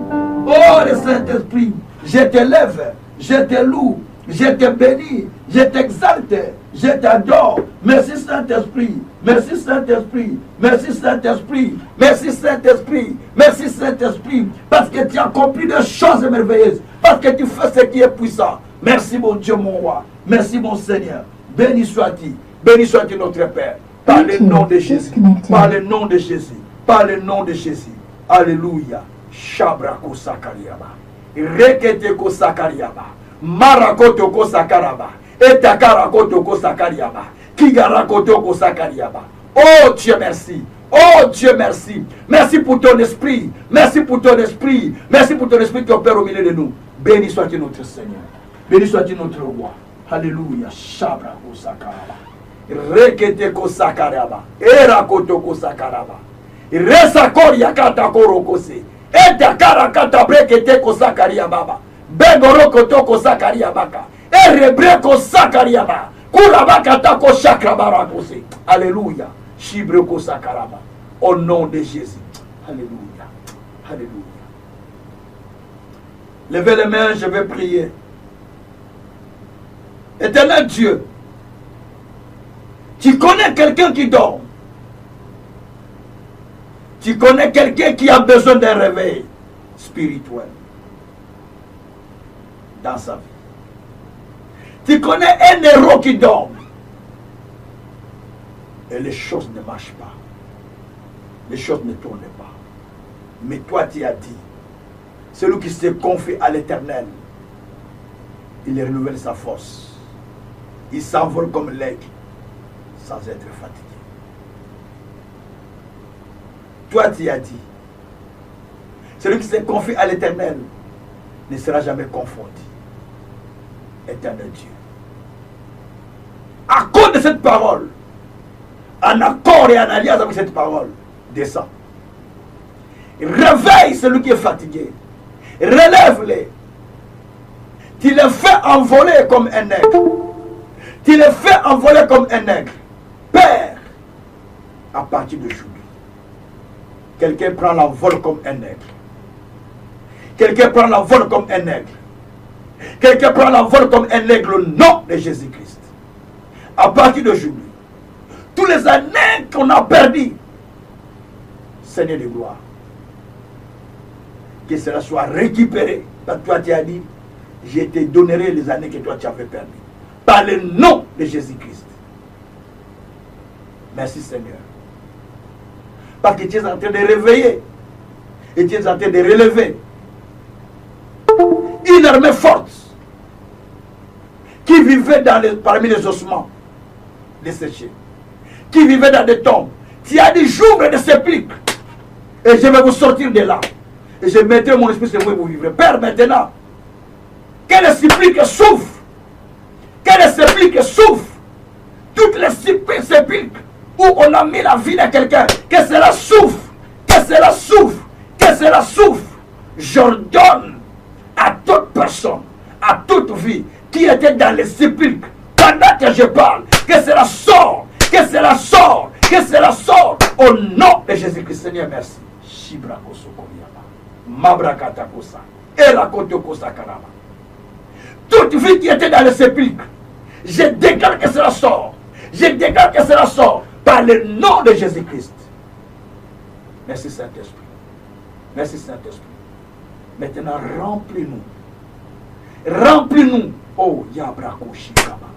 Oh, le Saint-Esprit. Je te lève. Je te loue. Je te bénis. Je t'exalte. Je t'adore. Merci Saint-Esprit. Merci Saint-Esprit. Merci Saint-Esprit. Merci Saint-Esprit. Merci Saint-Esprit. Parce que tu as accompli des choses merveilleuses. Parce que tu fais ce qui est puissant. Merci mon Dieu, mon roi. Merci mon Seigneur. Béni sois-tu. Béni sois-tu notre Père. Par le nom de Jésus. Par le nom de Jésus. Par le nom de Jésus. Alléluia. Shabrako Sakariaba. Reketeko Sakariaba. Marakotoko Sakaraba. Et Takarakotoko Sakariaba. Kigarakotoko Sakariaba. Oh Dieu, merci. Oh Dieu, merci. Merci pour ton esprit. Merci pour ton esprit. Merci pour ton esprit qui opère au milieu de nous. Béni soit-il notre Seigneur. Béni soit-il notre roi. Alléluia. Shabrako Sakaraba. Reketeko Sakaraba. Erakotoko Sakaraba. Resakoria Katakorokose. Etakarakata Breketeko Sakariaba. Begorokotoko Sakariabaka. Erebreko Sakariaba. Kurabakatako Shakrabarakose. Alléluia. Shibreko Sakaraba. Au nom de Jésus. Alléluia. Alléluia. Levez les mains, je vais prier. Éternel Dieu, tu connais quelqu'un qui dort. Tu connais quelqu'un qui a besoin d'un réveil spirituel dans sa vie. Tu connais un héros qui dort. Et les choses ne marchent pas. Les choses ne tournent pas. Mais toi, tu as dit, celui qui se confie à l'Éternel, il renouvelle sa force. Il s'envole comme l'aigle sans être fatigué. Toi, tu as dit, celui qui se confie à l'Éternel ne sera jamais confondu. Éternel Dieu. À cause de cette parole, en accord et en alliance avec cette parole, descends. Réveille celui qui est fatigué. Relève-les. Tu les fais envoler comme un aigle. Tu les fais envoler comme un aigle. Père, à partir d'aujourd'hui, quelqu'un prend l'envol comme un aigle. Quelqu'un prend l'envol comme un aigle. Quelqu'un prend l'envol comme un aigle au nom de Jésus-Christ. À partir d'aujourd'hui, tous les années qu'on a perdues, Seigneur de gloire, que cela soit récupéré. Parce que toi tu as dit, je te donnerai les années que toi tu avais perdues. Par le nom de Jésus-Christ. Merci Seigneur. Parce que tu es en train de réveiller. Et tu es en train de relever une armée forte qui vivait parmi les ossements desséchés, qui vivait dans des tombes. Tu as dit, j'ouvre des sépulcres et je vais vous sortir de là. Et je mettrai mon esprit sur vous et vous vivrez. Père, maintenant, que les sépulcres souffrent. Que les sépulcres souffrent. Toutes les sépulcres où on a mis la vie de quelqu'un, que cela souffre. Que cela souffre. Que cela souffre. J'ordonne à toute personne, à toute vie qui était dans les sépulcres, pendant que je parle, que cela sort. Que cela sort. Que cela sort. Au nom de Jésus-Christ. Seigneur, merci. Mabrakatakosa. Elakotokosa Karama. Toute vie qui était dans le sépulcre, je déclare que cela sort. Je déclare que cela sort par le nom de Jésus-Christ. Merci Saint-Esprit. Merci Saint-Esprit. Maintenant, remplis-nous. Remplis-nous. Oh, Yabrakoshikama.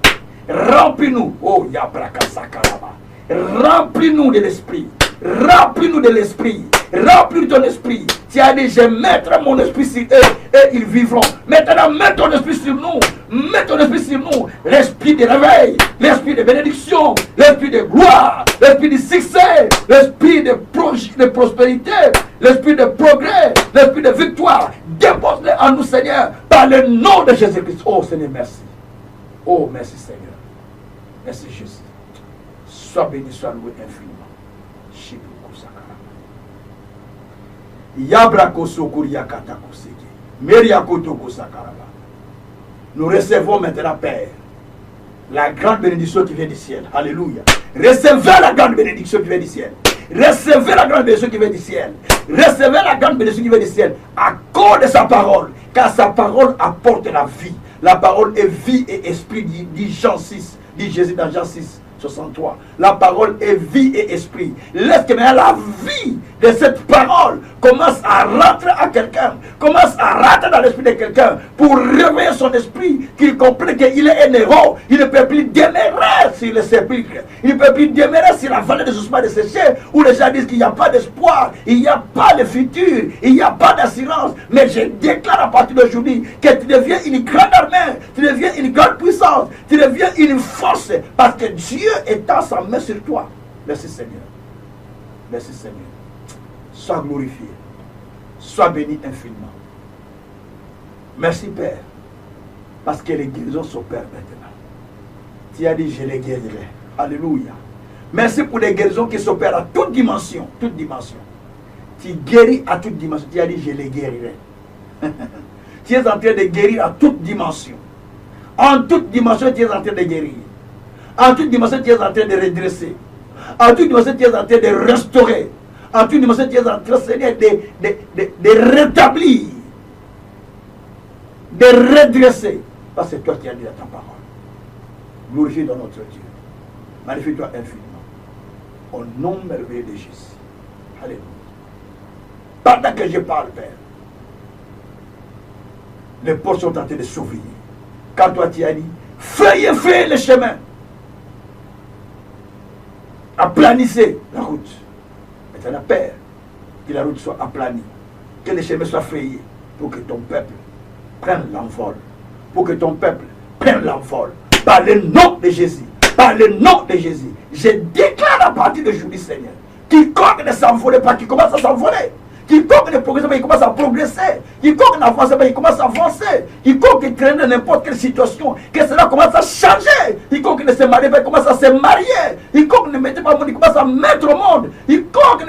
Remplis-nous. Oh, Yabrakasakarama. Remplis-nous de l'esprit. Remplis-nous de l'esprit. Remplis ton esprit. Tu as dit, je mettrai mon esprit sur eux et ils vivront. Maintenant, mets ton esprit sur nous. Mets ton esprit sur nous. L'esprit de réveil, l'esprit de bénédiction, l'esprit de gloire, l'esprit de succès, l'esprit de prospérité, l'esprit de progrès, l'esprit de victoire. Dépose-les en nous, Seigneur, par le nom de Jésus-Christ. Oh Seigneur, merci. Oh, merci Seigneur. Merci Jésus. Sois béni, sois loué infiniment. Nous recevons maintenant, Père, la grande bénédiction qui vient du ciel. Alléluia. Recevez la grande bénédiction qui vient du ciel. Recevez la grande bénédiction qui vient du ciel. Recevez la grande bénédiction qui vient du ciel. À cause de sa parole. Car sa parole apporte la vie. La parole est vie et esprit, dit Jean 6. Dit Jésus dans Jean 6, 63. La parole est vie et esprit. Laisse que maintenant la vie de cette parole commence à rentrer à quelqu'un, commence à rentrer dans l'esprit de quelqu'un pour réveiller son esprit, qu'il comprenne qu'il est un héros. Il ne peut plus demeurer sur le sépulcre. Il ne peut plus demeurer sur la vallée des ossements desséchés où les gens disent qu'il n'y a pas d'espoir, il n'y a pas de futur, il n'y a pas d'assurance. Mais je déclare à partir d'aujourd'hui que tu deviens une grande armée, tu deviens une grande puissance, tu deviens une force parce que Dieu étend sa main sur toi. Merci Seigneur. Merci Seigneur. Sois glorifié. Sois béni infiniment. Merci Père. Parce que les guérisons s'opèrent maintenant. Tu as dit, je les guérirai. Alléluia. Merci pour les guérisons qui s'opèrent à toute dimension. Toute dimension. Tu guéris à toute dimension. Tu as dit, je les guérirai. Tu es en train de guérir à toute dimension. En toute dimension, tu es en train de guérir. En toute dimension, tu es en train de redresser. En toute dimension, tu es en train de restaurer. En toute dimension, tu es en train, Seigneur, de rétablir. De redresser. Parce que toi, tu as dit à ta parole. Glorifie dans notre Dieu. Magnifie-toi infiniment. Au nom merveilleux de Jésus. Alléluia. Pendant que je parle, Père, les portes sont en train de s'ouvrir. Quand toi, tu as dit, fais le chemin. Aplanissez la route. Maintenant, Père, que la route soit aplanie. Que le chemin soit frayé pour que ton peuple prenne l'envol. Pour que ton peuple prenne l'envol. Par le nom de Jésus. Par le nom de Jésus. Je déclare à partir d'aujourd'hui, Seigneur, quiconque ne s'envole pas, qui commence à s'envoler. Quiconque ne progresse pas, il commence à progresser. Quiconque n'avance pas, il commence à avancer. Quiconque traîne dans n'importe quelle situation, que cela commence à changer. Quiconque ne se marie pas, il commence à se marier. Quiconque ne mettait pas au monde, il commence à mettre au monde. Quiconque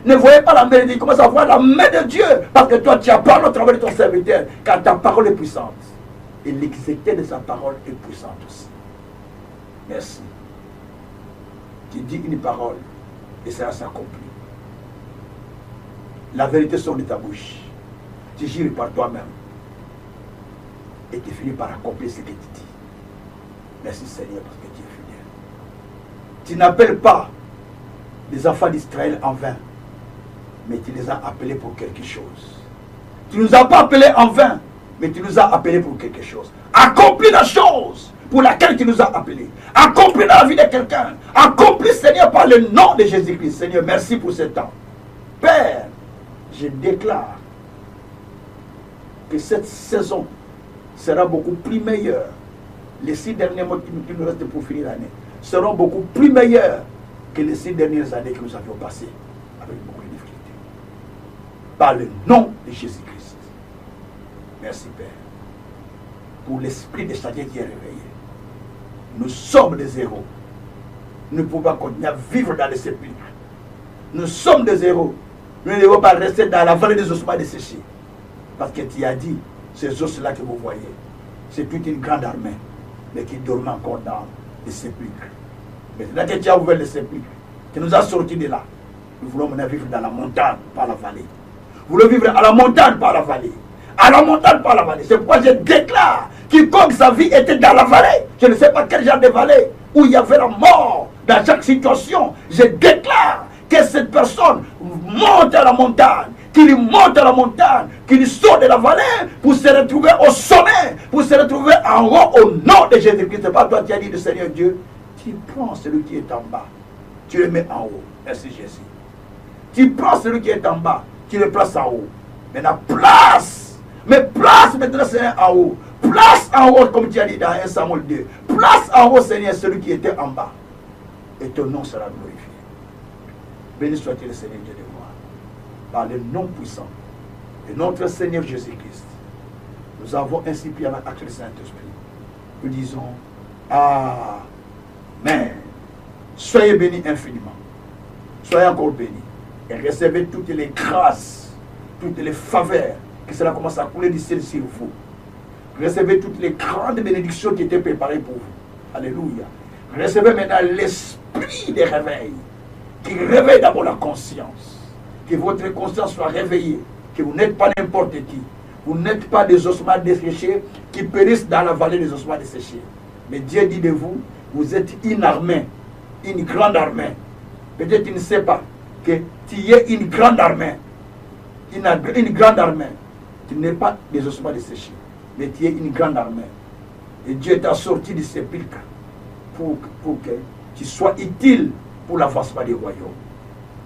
ne voyait pas la main de Dieu, il commence à voir la main de Dieu. Parce que toi, tu as parlé au travers de ton serviteur, car ta parole est puissante. Et l'exécution de sa parole est puissante aussi. Merci. Tu dis une parole et cela s'accomplit. La vérité sort de ta bouche. Tu gires par toi-même. Et tu finis par accomplir ce que tu dis. Merci Seigneur parce que tu es fidèle. Tu n'appelles pas les enfants d'Israël en vain. Mais tu les as appelés pour quelque chose. Tu ne nous as pas appelés en vain. Mais tu nous as appelés pour quelque chose. Accomplis la chose pour laquelle tu nous as appelés. Accomplis dans la vie de quelqu'un. Accomplis Seigneur par le nom de Jésus-Christ. Seigneur, merci pour ce temps. Père, je déclare que cette saison sera beaucoup plus meilleure. Les 6 derniers mois qui nous restent pour finir l'année seront beaucoup plus meilleurs que les 6 dernières années que nous avions passées avec beaucoup de difficultés. Par le nom de Jésus-Christ. Merci Père. Pour l'esprit de chacun qui est réveillé. Nous sommes des héros. Nous ne pouvons pas continuer à vivre dans les sépulcres. Nous sommes des héros. Nous ne devons pas rester dans la vallée des ossements desséchés. Parce que tu as dit, ces os-là que vous voyez, c'est toute une grande armée, mais qui dorment encore dans les sépulcres. Maintenant que tu as ouvert les sépulcres, tu nous as sortis de là. Nous voulons maintenant vivre dans la montagne, par la vallée. Nous voulons vivre à la montagne, par la vallée. À la montagne, par la vallée. C'est pourquoi je déclare quiconque sa vie était dans la vallée, je ne sais pas quel genre de vallée, où il y avait la mort dans chaque situation, je déclare que cette personne monte à la montagne, qu'il monte à la montagne, qu'il sort de la vallée pour se retrouver au sommet, pour se retrouver en haut au nom de Jésus-Christ. C'est pas toi qui as dit le Seigneur Dieu. Tu prends celui qui est en bas, tu le mets en haut. Merci Jésus. Tu prends celui qui est en bas, tu le places en haut. Maintenant, place. Mais place maintenant Seigneur en haut. Place en haut, comme tu as dit dans 1 Samuel 2. Place en haut, Seigneur, celui qui était en bas. Et ton nom sera glorifié. Béni soit-il le Seigneur Dieu de gloire. Par le nom puissant de notre Seigneur Jésus-Christ, nous avons ainsi prié avec l'acte du Saint-Esprit. Nous disons Amen. Soyez bénis infiniment. Soyez encore bénis. Et recevez toutes les grâces, toutes les faveurs, que cela commence à couler du ciel sur vous. Recevez toutes les grandes bénédictions qui étaient préparées pour vous. Alléluia. Recevez maintenant l'esprit de réveil, qui réveille d'abord la conscience. Que votre conscience soit réveillée. Que vous n'êtes pas n'importe qui. Vous n'êtes pas des ossements desséchés qui périssent dans la vallée des ossements desséchés. Mais Dieu dit de vous, vous êtes une armée une grande armée. Peut-être tu ne sais pas que tu es une grande armée. Une grande armée. Tu n'es pas des ossements desséchés, mais tu es une grande armée. Et Dieu t'a sorti du sépulcre pour que tu sois utile pour l'avancement du royaume.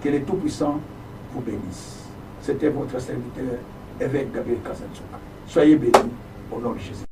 Que le Tout-Puissant vous bénisse. C'était votre serviteur, évêque Gabriel Kazansouka. Soyez bénis au nom de Jésus.